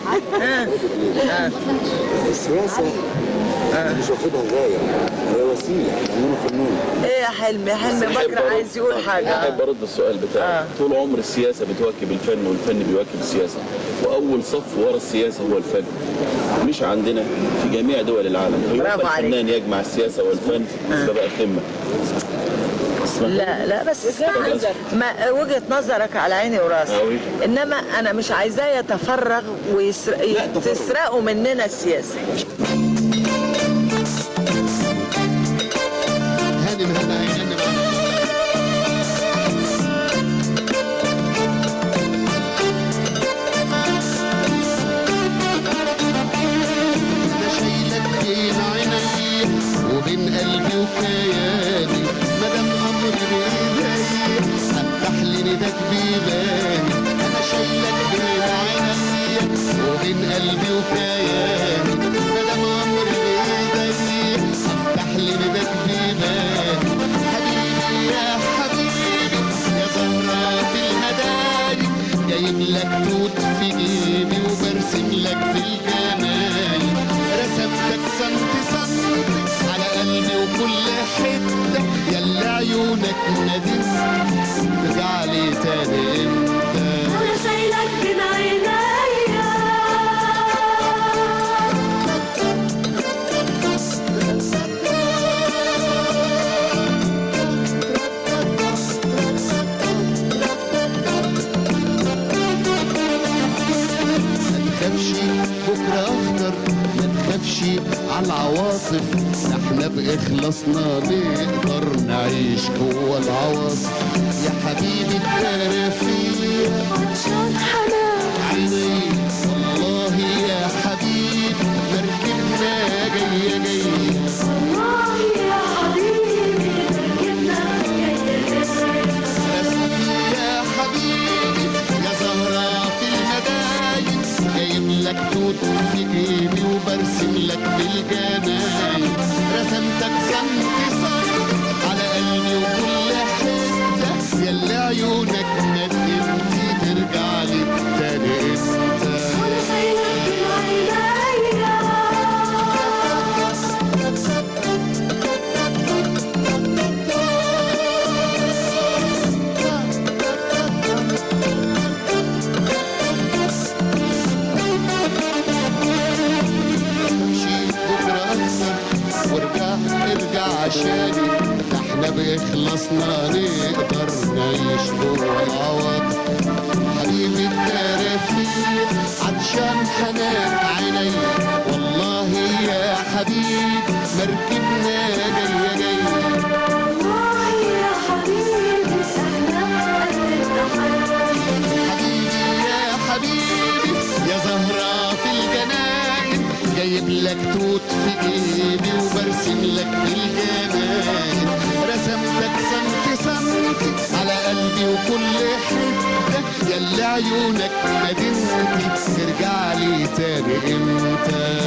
السياسه مش واخدها غايه، هي وسيله لاننا فنون. ايه يا حلمي؟ حلمي بكر عايز يقول حاجه. احب ارد السؤال بتاعك. طول عمر السياسه بتواكب الفن والفن بيواكب السياسه، واول صف ورا السياسه هو الفن. مش عندنا في جميع دول العالم. برافو عليك. الفنان يجمع السياسه والفن ده بقى قمه. لا بس ما وجهة نظرك على عيني وراسي، انما انا مش عايزاه يتفرغ وتسرقوا مننا السياسه. وبين قلبي وكياني مدام امر بايدي افتح لي نداك بيباني. انا شايلك بين عينيا وبين قلبي وكياني مدام امر بايدي افتح لي نداك بيباني. حبيبي يا حبيبي يا زهرة المداري جايب لك توت في جيبي وبرسم لك بالجمال. رسمتك سنتي سنتي على قلبي وكل حتة ياللي عيونك ندم ترجعلي تاني امتى. وانا شايلك بين عينيا بكرة أخضر ما تخافش على العواصف. احنا بإخلاصنا نقدر نعيش جوه العواصف. يا حبيبي الترفيه عطشان حنان عيني والله يا حبيبي مركبنا جاية والله يا حبيبي مركبنا جاية يا حبيبي يا زهرة في المدايم جايب لك توت في جيبي وبرسم لك بالجناين. رسمتك صنف على قلبي وكل حتة ياللي عيونك ندمتي ترجع لي تاني امتى. وانا شايلك بين عينيا ارجع عشاني احنا بإخلاصنا نقدر نعيش جوه العواطف. حبيبي الترفيه عطشان حنان عيني والله يا حبيبي مركبنا جاية والله يا حبيبي احنا قد التحدي. حبيبي يا حبيبي يا زهرة في الجناين جايب لك توت في جيبي وبرسم لك بالجمال. رسمتك سنتي عيونك ندمتي ترجع لي تاني امتى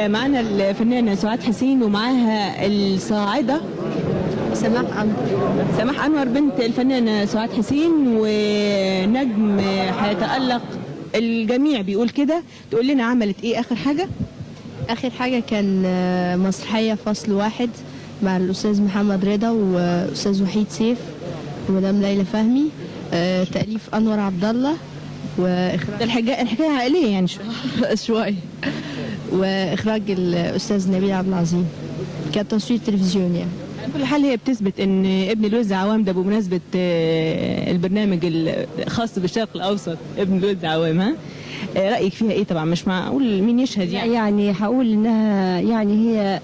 معانا الفنانة سعاد حسين ومعاها الصاعدة سماح أنور بنت الفنانة سعاد حسين، ونجم هيتألق الجميع بيقول كده. تقول لنا عملت ايه اخر حاجة؟ آخر حاجة كان مسرحية فصل واحد مع الأستاذ محمد رضا وأستاذ وحيد سيف ومدام ليلى فهمي، تأليف أنور عبد الله وإخراج الحكاية عائلية يعني شوية وإخراج الأستاذ نبيل عبد العظيم. كان تصوير تلفزيون يعني. على كل حال هي بتثبت ان ابن الوز عوام ده بمناسبة البرنامج الخاص بالشرق الأوسط ابن الوز عوام، ها؟ رأيك فيها ايه؟ طبعا مش معقول مين يشهد يعني. يعني هقول انها يعني هي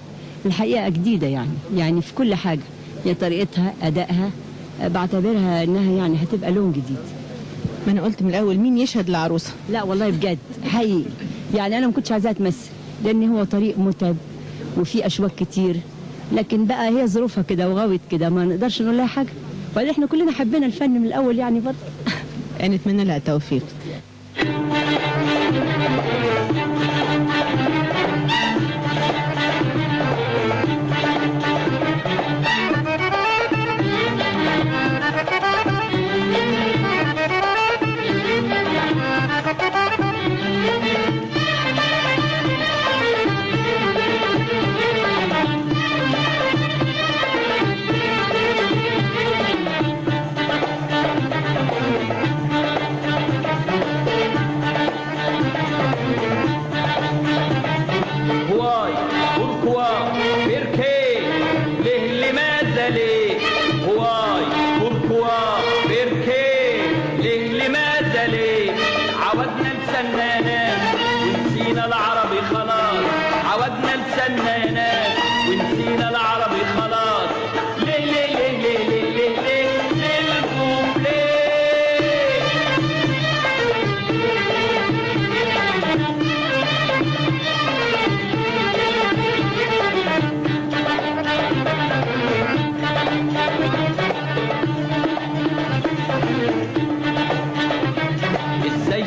الحقيقة جديدة يعني في كل حاجة، يعني طريقتها أدائها بعتبرها انها يعني هتبقى لون جديد. ما انا قلت من الاول مين يشهد العروسة. لا والله بجد حقيقي، يعني انا ما كنتش عايزاها تمثل لان هو طريق متعب وفي اشواك كتير، لكن بقى هي ظروفها كده وغاوت كده ما نقدرش نقول لها حاجة. وبعدين احنا كلنا حبينا الفن من الاول يعني برضه. نتمنى لها التوفيق.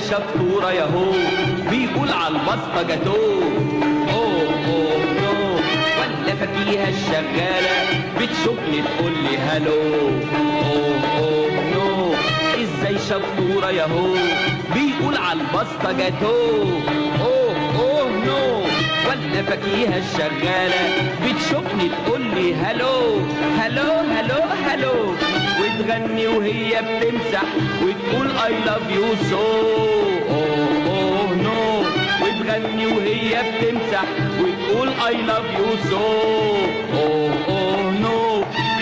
شطورة ياهو بيقول على البسطة جاتوه اوه اوه نو، ولا فاكيها الشغالة بتشوفني تقول لي هالو اوه اوه نو. ازاي شطورة ياهو بيقول على البسطة جاتوه اوه اوه نو، ولا فاكيها الشغالة بتشوفني تقول لي هالو هالو هالو هالو، وتغني وهي بتمسح وتقول I love you so oh oh no، وتغني وهي بتمسح وتقول I love you so oh oh no.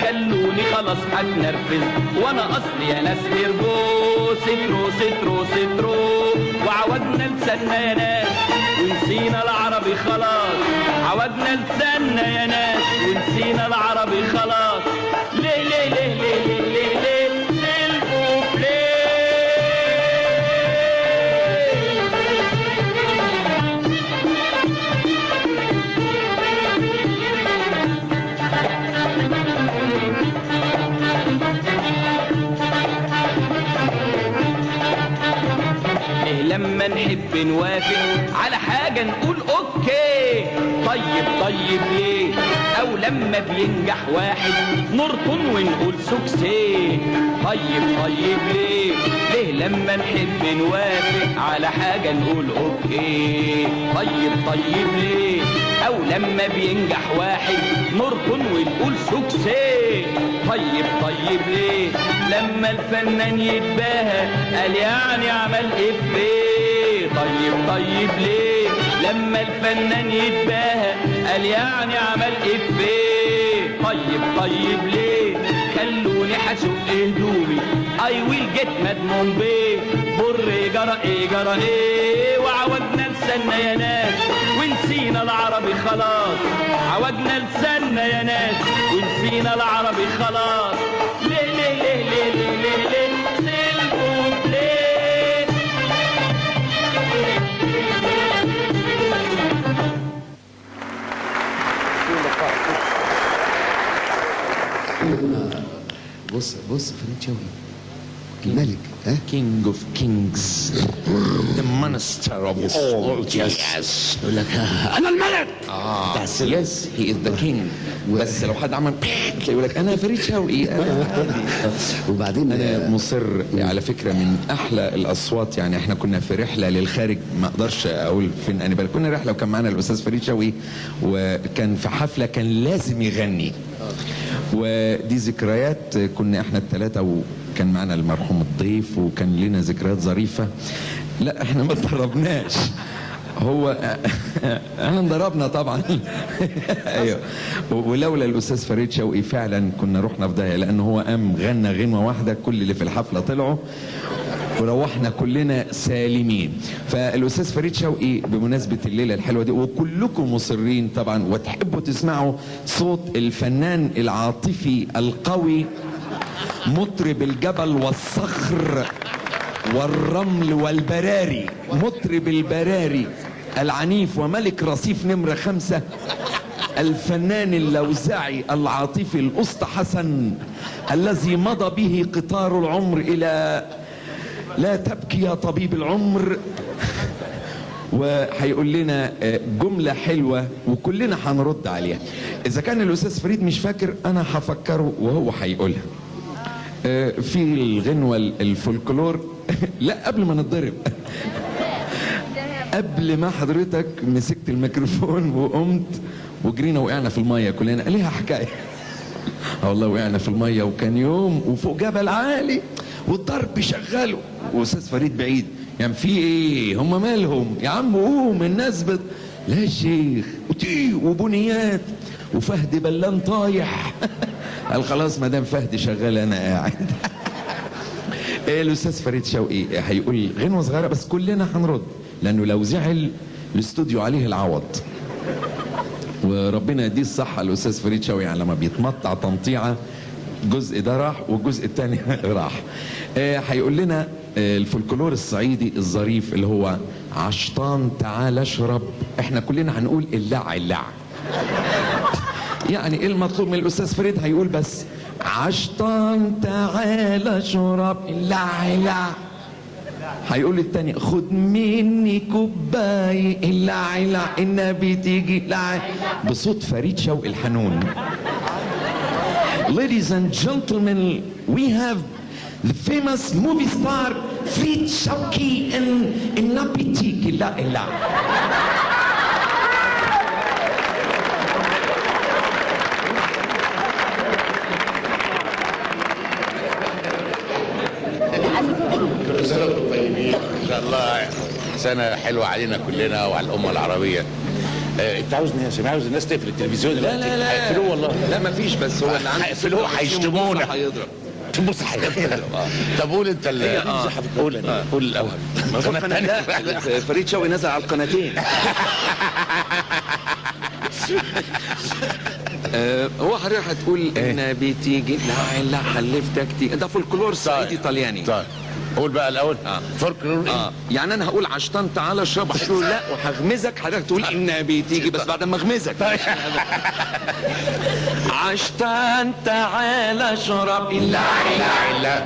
خلوني خلاص هتنرفز وانا اصلي يا ناس هربو سترو سترو سترو، وعودنا لسنا يا ناس ونسينا العربي خلاص، عودنا لسنا يا ناس ونسينا العربي خلاص. ليه ليه ليه ليه ليه ليه ليه ليه لما نحب نوافق على حاجة نقول اوكي طيب طيب ليه، او لما بينجح واحد نرطن ونقول سوكسي طيب طيب ليه. ليه لما نحب نوافق على حاجة نقول اوكي طيب طيب ليه، او لما بينجح واحد نرطن ونقول سوكسي طيب طيب ليه. لما الفنان يتباهى قال يعني عمل افيه طيب طيب ليه، لما الفنان يتباهى قال يعني عمل افيه طيب طيب ليه. خلوني هشق هدومي I will get مدمون بيه بر جرى ايه جرى ايه، وعودنا لسنا يا ناس ونسينا العربي خلاص، عودنا لسنا يا ناس ونسينا العربي خلاص. ليه ليه ليه ليه ليه ليه ليه سيلكم ليه. بص فريد شوقي الملك King of kings, the monster of all. Yes. يقول لك انا الملك. Yes, he is the king. بس لو حد عمل يقول لك انا فريد شوقي. وبعدين انا مصر على فكره من احلى الاصوات. يعني احنا كنا في رحله للخارج، ما اقدرش اقول فين انا بل كنا رحله وكان معانا الاستاذ فريد شوقي، وكان في حفله كان لازم يغني. ودي ذكريات كنا احنا الثلاثه وكان معنا المرحوم الضيف وكان لنا ذكريات ظريفه. لا احنا ما اتدربناش، هو احنا انضربنا طبعا. ايوه. ولولا الاستاذ فريد شوقي فعلا كنا رحنا في داهيه، لان هو قام غنى غنوه واحده كل اللي في الحفله طلعوا وروحنا كلنا سالمين. فالاستاذ فريد شوقي بمناسبه الليله الحلوه دي وكلكم مصرين طبعا وتحبوا تسمعوا صوت الفنان العاطفي القوي، مطرب الجبل والصخر والرمل والبراري، مطرب البراري العنيف وملك رصيف نمرة 5، الفنان اللوزعي العاطفي الأسطى حسن، الذي مضى به قطار العمر إلى لا تبكي يا طبيب العمر. وهيقول لنا جملة حلوة وكلنا هنرد عليها. إذا كان الأستاذ فريد مش فاكر أنا هفكره وهو هيقولها. في الغنوة الفولكلور. لا قبل ما نتضرب، قبل ما حضرتك مسكت الميكروفون وقمت وجرينا وقعنا في المية كلنا، ليها حكاية. والله وقعنا في المية وكان يوم وفوق جبل عالي والضرب شغاله واستاذ فريد بعيد. يعني في ايه؟ هم مالهم يا عم؟ قوم الناس لا يا شيخ، وتي وبنيات وفهد بلان طايح. قال خلاص ما دام فهد شغال انا قاعد. الاستاذ فريد شوقي هيقول غنوه صغيره بس كلنا هنرد، لانه لو زعل الاستوديو عليه العوض. وربنا يديه الصحه الاستاذ فريد شوقي، يعني لما بيتمطع تمطيعه الجزء ده راح والجزء الثاني راح. هيقول لنا الفولكلور الصعيدي الظريف اللي هو عشطان تعال اشرب. احنا كلنا هنقول اللع اللع. يعني ايه المطلوب من الاستاذ فريد؟ هيقول بس عشطان تعال اشرب اللع اللع. هيقول التاني خد مني كوبايه اللع اللع النبي تيجي لع، بصوت فريد شوقي الحنون. Ladies and gentlemen, we have the famous movie star Farid Shawqi in Nabi Tiki La Ila. كل سنة وانتم طيبين ان شاء الله. سنة حلوة علينا كلنا وعلى الأمة العربية. انت عاوزني يا سامي؟ عاوز الناس تقفل التلفزيون دلوقتي؟ لا هيقفلوه والله. لا مفيش، بس هو اللي عنده هيقفلوه هيشتمونا. هيضرب. بص هيضرب. طب قول انت قول الاول. القناة الثانية. فريد شوقي نزل على القناتين. هو حضرتك هتقول ان بتيجي لا حلفتك تيجي، ده فولكلور صعيدي طلياني. طيب قول بقى الاول. فولكلور ايه؟ يعني انا هقول عشتان تعالى اشرب، هتقول لا وهغمزك، حضرتك تقول ان بتيجي بس بعد ما اغمزك. عشتان تعالى اشرب لا لا لا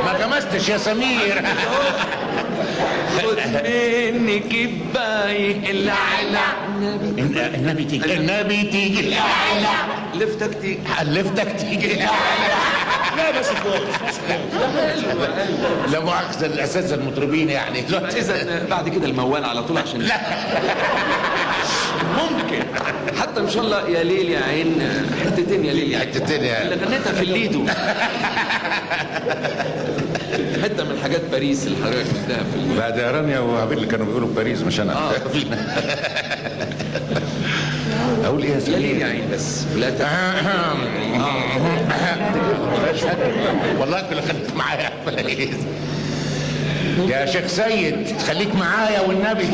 ما غمزتش يا سمير. خد مني كبايه لا النبي تيجي النبي تيجي لا لفتك تيجي لفتك تيجي لا بس لا مؤاخذة الأساتذة المطربين يعني دلوقتي. إذا بعد كده الموال على طول عشان لا ممكن حتى إن شاء الله يا ليل يا عين حتتين يا ليل يا عين حتتين يا اللي غنيتها في الليدو. حتة من حاجات باريس اللي حضرتك قلتها في الليدو. بعد يا رانيا وعبيد اللي كانوا بيقولوا في باريس مش أنا. أقول إيه يا سيدي؟ يا ليل يا عين بس لا والله كنت خليك معايا يا شيخ سيد، خليك معايا والنبي.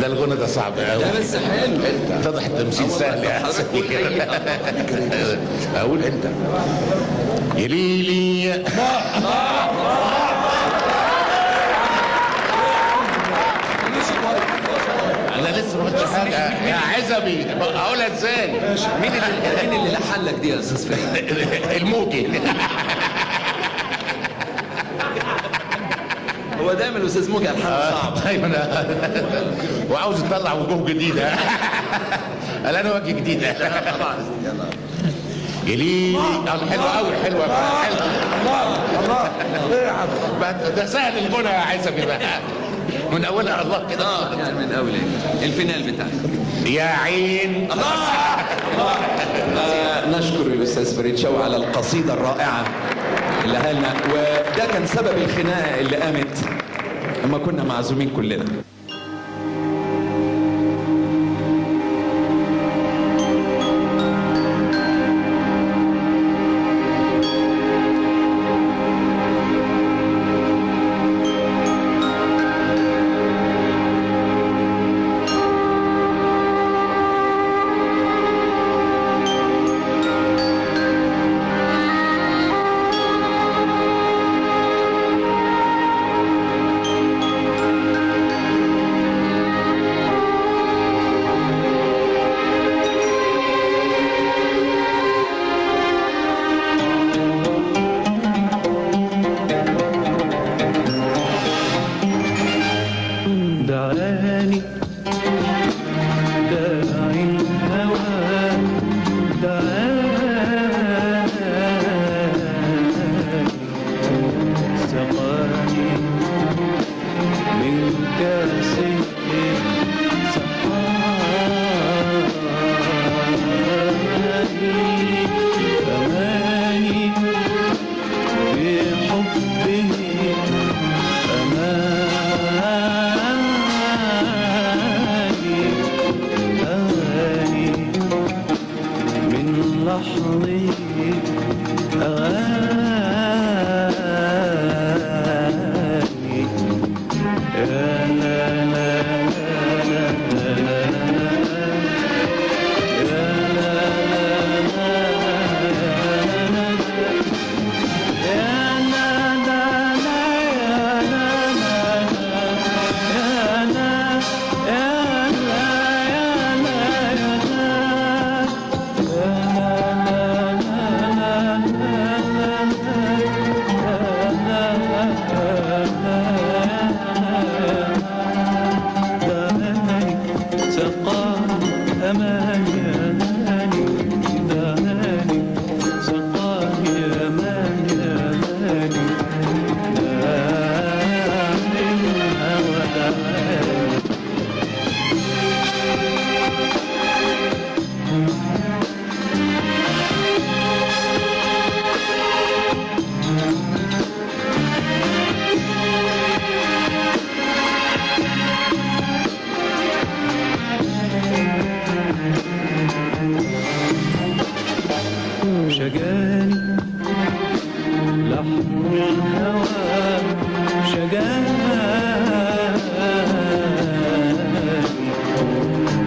ده الغنى ده صعب قوي. لا بس حلو. اتضح التمثيل سهل يا سيدي. اقول انت يا ليلي. انا لسه ما قلتش حاجه. يا عزبي اقولها ازاي؟ مين اللي لحن لك دي يا استاذ فريد؟ الموجي. هو دايما الاستاذ موجي الحان صعب. دايما وعاوز يطلع وجوه جديده. قال انا وجه جديد. طبعا يلي حلوه قوي، حلوه بقى، حلوه. الله ده سهل الغنى يا عزبي بقى من اولها. الله كده يعني من اول الفينال بتاعك يا عين. نشكر الاستاذ فريد شوقي على القصيده الرائعه اللي قالنا، وده كان سبب الخناقه اللي قامت لما كنا معزومين كلنا. دعاني داعي الهوى دعاني سقاني من كاسه سقاني أماني في حبه لحظي أغاني يا لا لا لا لا يا لا لا يا لا لا شجاني لحن الهوى شجاني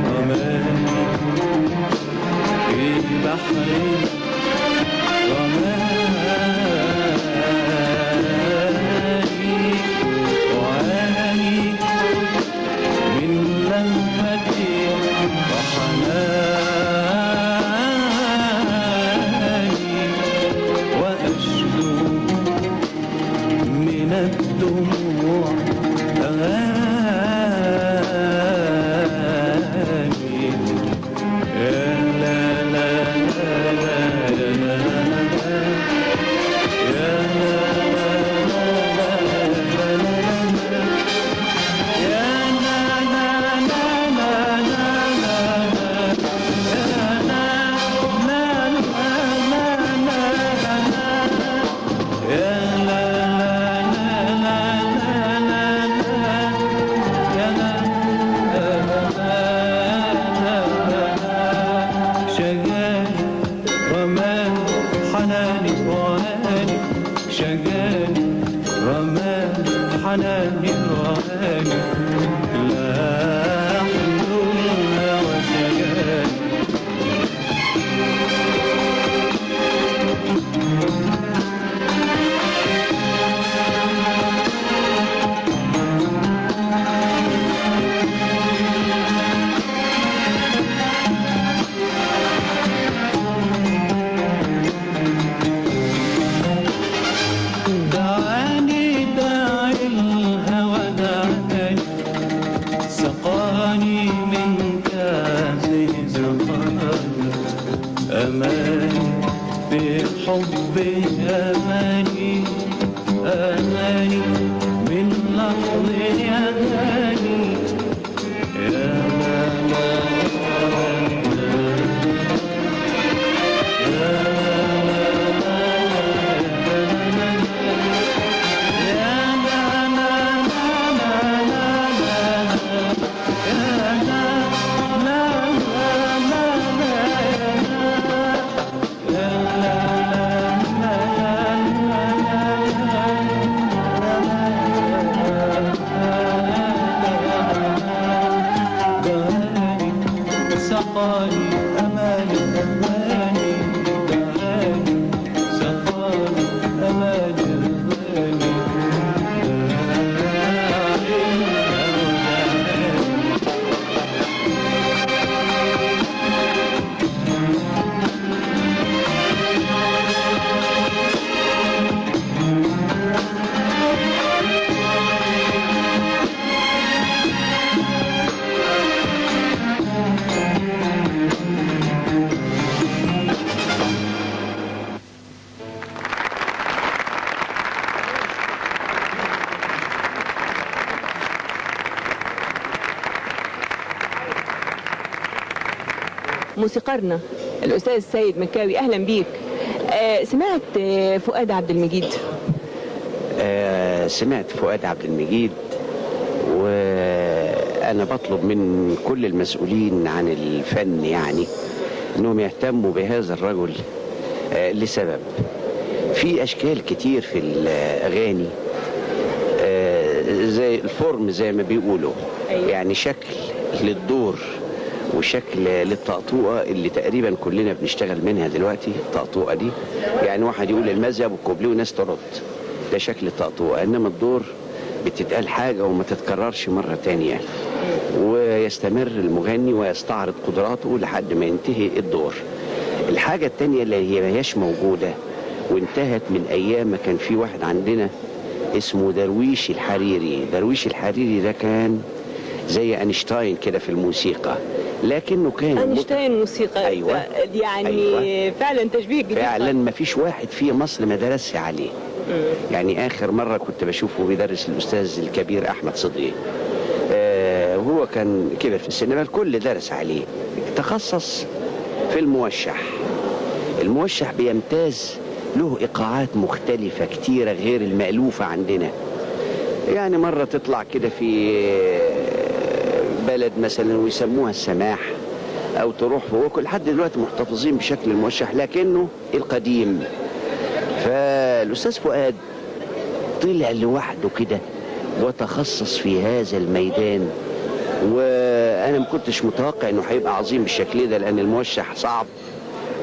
رماني في بحر رماني وعاني من لمحتي وحناني وأشدو من الدموع أغاني يا لا لا لا لا لا يا لا حناني وهاني شجاني رماني حناني وهاني لا حلولها وشجاني بالحب أماني أماني من لحظ أماني يا سقاني أماني أماني دعاني سقاني أماني أماني موسيقارنا الأستاذ سيد مكاوي، أهلا بيك. سمعت فؤاد عبد المجيد؟ سمعت فؤاد عبد المجيد، وأنا بطلب من كل المسؤولين عن الفن يعني أنهم يهتموا بهذا الرجل لسبب. في أشكال كتير في الأغاني زي الفورم زي ما بيقولوا، يعني شكل للدور وشكل للطقطوقة اللي تقريبا كلنا بنشتغل منها دلوقتي. الطقطوقة دي يعني واحد يقول المذهب والكوبليه وناس ترد، ده شكل الطقطوقة. انما الدور بتتقال حاجة وما تتكررش مرة تانية، ويستمر المغني ويستعرض قدراته لحد ما ينتهي الدور. الحاجة التانية اللي هي ماهياش موجودة وانتهت من ايام ما كان في واحد عندنا اسمه درويش الحريري. درويش الحريري ده كان زي أينشتاين كده في الموسيقى، لكنه كان أينشتاين موسيقى. أيوة. يعني أيوة. فعلا تشبيه جديد. فعلا ما فيش واحد في مصر ما درسش عليه. يعني آخر مرة كنت بشوفه بيدرس الأستاذ الكبير أحمد صدقي، وهو كان كبر في السن، الكل درس عليه. تخصص في الموشح. الموشح بيمتاز له إيقاعات مختلفة كتيرة غير المألوفة عندنا. يعني مرة تطلع كده في بلد مثلا ويسموها السماح، او تروح فوق. لحد دلوقتي محتفظين بشكل الموشح لكنه القديم. فالاستاذ فؤاد طلع لوحده كده وتخصص في هذا الميدان، وانا ما كنتش متوقع انه هيبقى عظيم بالشكل ده، لان الموشح صعب،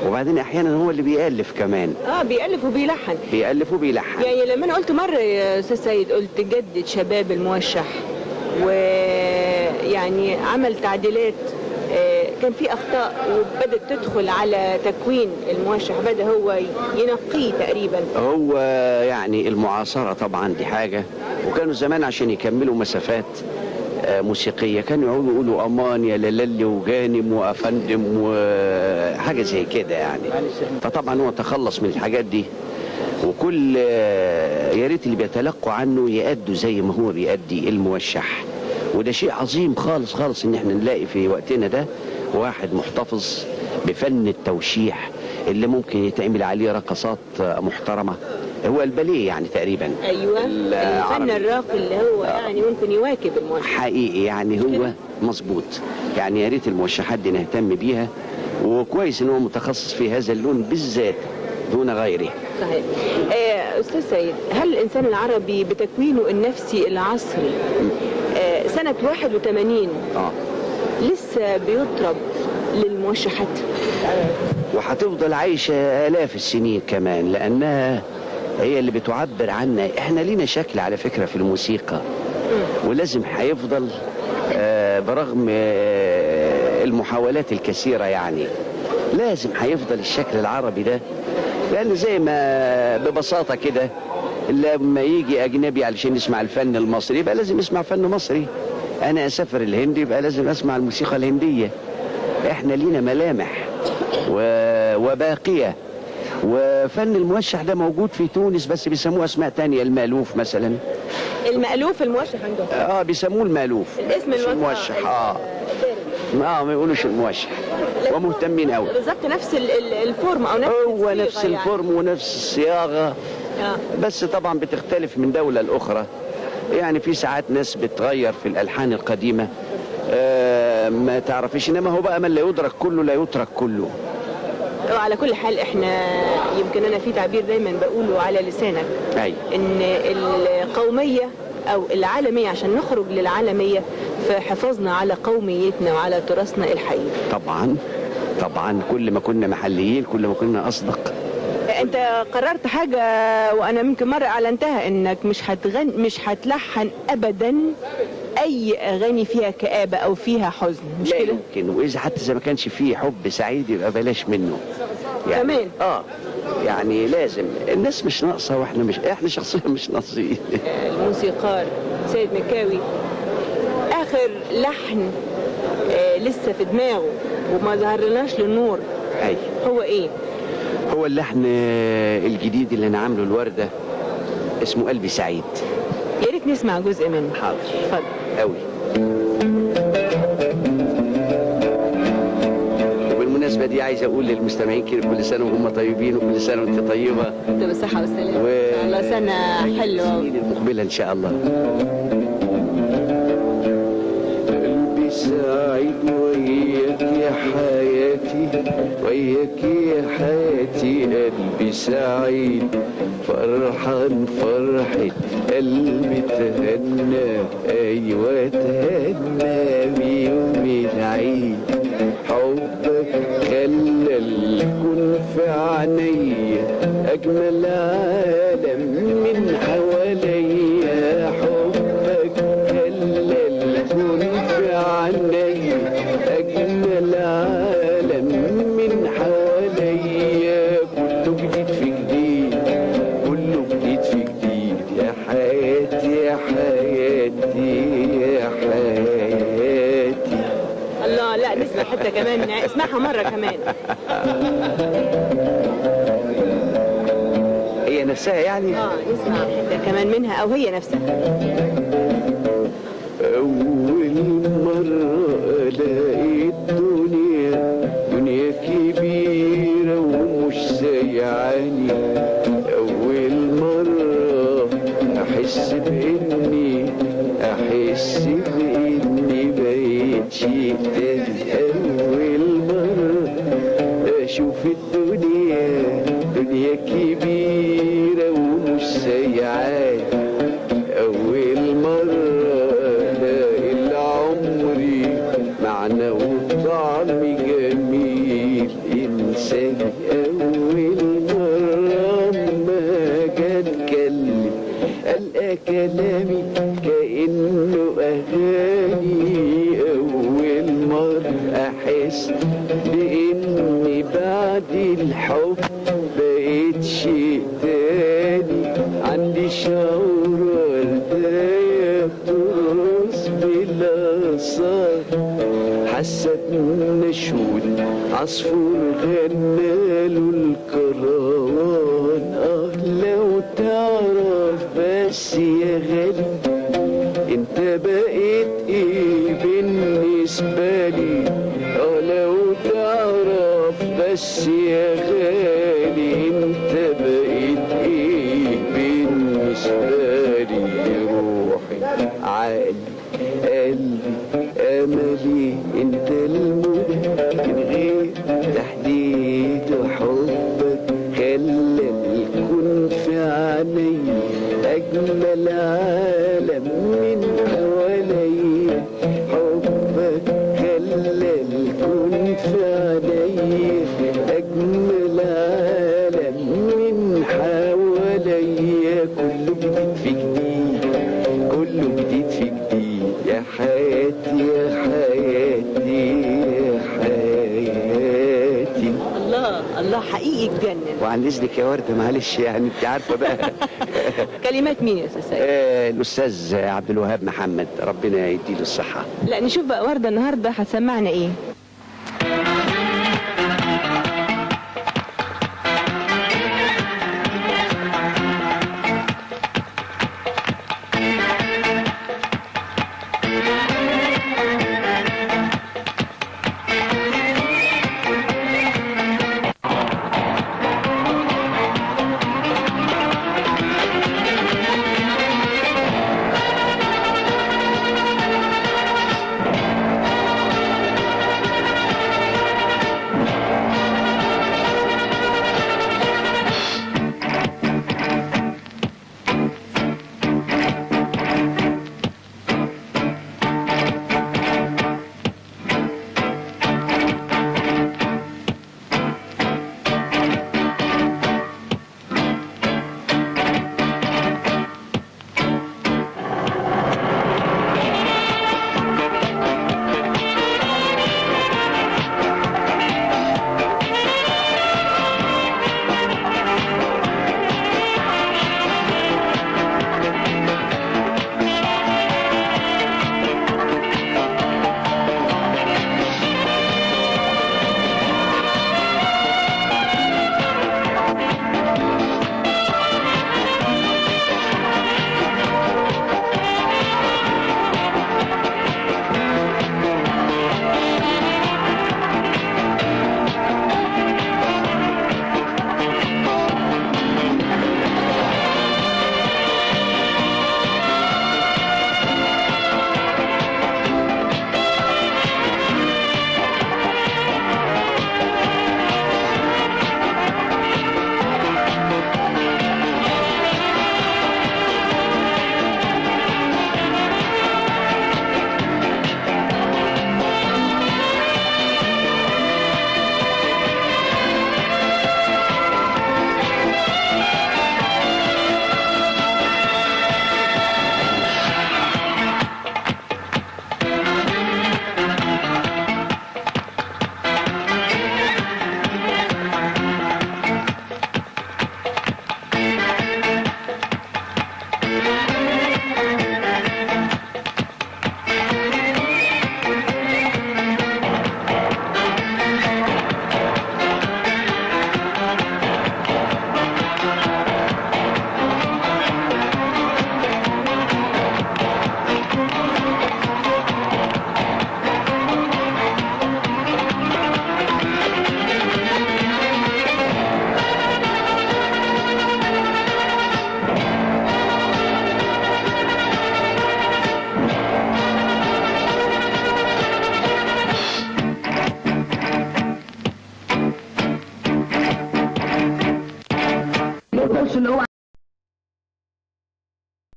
وبعدين احيانا هو اللي بيألف كمان. بيألف وبيلحن. بيألف وبيلحن. يعني لما انا قلت مرة يا استاذ سيد، قلت جدد شباب الموشح، ويعني عمل تعديلات، كان في اخطاء وبدت تدخل على تكوين الموشح، بدا هو ينقيه تقريبا. هو يعني المعاصرة طبعا دي حاجة، وكانوا زمان عشان يكملوا مسافات موسيقية كانوا يقولوا يقولوا أمان يا لللي وجانم وأفندم وحاجة زي كده يعني. فطبعا هو تخلص من الحاجات دي، وكل يا ريت اللي بيتلقوا عنه يأدوا زي ما هو بيأدي الموشح. وده شيء عظيم خالص خالص ان احنا نلاقي في وقتنا ده واحد محتفظ بفن التوشيح اللي ممكن يتعمل عليه رقصات محترمة. هو الباليه يعني تقريبا. ايوه الفن الراقي اللي هو يعني ممكن يواكب الموشح حقيقي. يعني هو مظبوط. يعني يا ريت الموشحات دي نهتم بيها، وكويس ان هو متخصص في هذا اللون بالذات دون غيره. صحيح. استاذ سيد، هل الانسان العربي بتكوينه النفسي العصري سنة 81 لسه بيطرب للموشحات؟ وهتفضل عايشة آلاف السنين كمان، لأنها هي اللي بتعبر عنا. احنا لينا شكل على فكرة في الموسيقى، ولازم هيفضل برغم المحاولات الكثيرة، يعني لازم هيفضل الشكل العربي ده. لأن زي ما ببساطة كده لما يجي أجنبي علشان يسمع الفن المصري يبقى لازم يسمع فن مصري. أنا أسافر الهند يبقى لازم أسمع الموسيقى الهندية. إحنا لينا ملامح وباقية. وفن الموشح ده موجود في تونس بس بيسموه اسماء تانية، المألوف مثلا. المألوف الموشح عندهم؟ بيسموه المألوف. الاسم مش الموشح. ما يقولوش الموشح، ومهتمين قوي. بالظبط نفس الفورم او نفس هو نفس يعني. الفورم ونفس الصياغة. بس طبعا بتختلف من دولة لأخرى. يعني في ساعات ناس بتغير في الألحان القديمة ما تعرفيش، انما هو بقى من لا يدرك كله لا يترك كله. وعلى كل حال احنا يمكن انا في تعبير دايما بقوله على لسانك، ان القومية او العالمية عشان نخرج للعالمية فحفظنا على قوميتنا وعلى تراثنا الحقيقي. طبعا كل ما كنا محليين كل ما كنا اصدق. انت قررت حاجة وانا ممكن مرة اعلنتها، انك مش هتلحن ابدا اي اغاني فيها كآبة او فيها حزن، مش لا كده؟ يمكن، واذا حتى اذا ما كانش فيه حب سعيد يبقى بلاش منه. يعني كمان يعني لازم، الناس مش ناقصة واحنا احنا شخصيا مش ناقصين. الموسيقار سيد مكاوي اخر لحن لسه في دماغه وما ظهرلناش للنور هو ايه؟ هو اللحن الجديد اللي انا عامله الوردة، اسمه قلبي سعيد. يا ريت نسمع جزء منه. حاضر. اتفضل. قوي. وبالمناسبة دي عايز اقول للمستمعين كده كل سنة وهم طيبين، وكل سنة وانت طيبة. انت بالصحة والسلامة. الله سنة حلوة. مقبلة ان شاء الله. قلبي سعيد وياك يا حياتي، وياك يا حياتي. قلبي سعيد فرحان فرحة قلبي تهنى، ايوه تهنى بيوم العيد. حبك خلى الكون في عينيا اجمل عالم من حواليا. حبك خلى الكون في عينيا اجمل عالم من حواليا. كله جديد في جديد، كله جديد في جديد. يا حياتي يا حياتي يا حياتي. الله، لا نسمع حتى كمان، اسمعها مرة كمان. هي نفسها يعني؟ نسمع حتى كمان منها او هي نفسها. أول مرة ألاقي دنيا كبيرة ومش سايعاني. أول مرة أحس بإني بقيت شيء تاني. أول مرة أشوف دنيا كبيرة ومش سايعاني. أول مرة ألاقي العمر معنى وطعم جميل إنساني. أول مرة ما جا أتكلم ألقى كلامي كأنه أغاني. أول مرة أحس بإني بعد الحب بقيت شيء تاني. عندي شعور ورداية بترقص بلا صار. حست نشود عصفور غناله الكروان. لو تعرف بس يا غالي انت بقيت ايه بالنسبة لي. لو تعرف بس يا غالي انت بقيت ايه بالنسبة لي. روحي عقلي قلبي املي انت المنى من غير تحديد. وحبك خلى الكون في عيني اجمل عالم من حواليا. حبك خلى الكون في عيني اجمل عالم من حواليا. كله جديد في جديد، كله جديد في جديد. يا حياتي يا حياتي يا حياتي. الله حقيقي تجنن. وعن اذنك يا ورده معلش يعني انت عارفه بقى. كلمات مين يا استاذ سيد؟ الاستاذ عبد الوهاب محمد، ربنا يديله الصحه. لا نشوف بقى وردة النهارده هتسمعنا ايه؟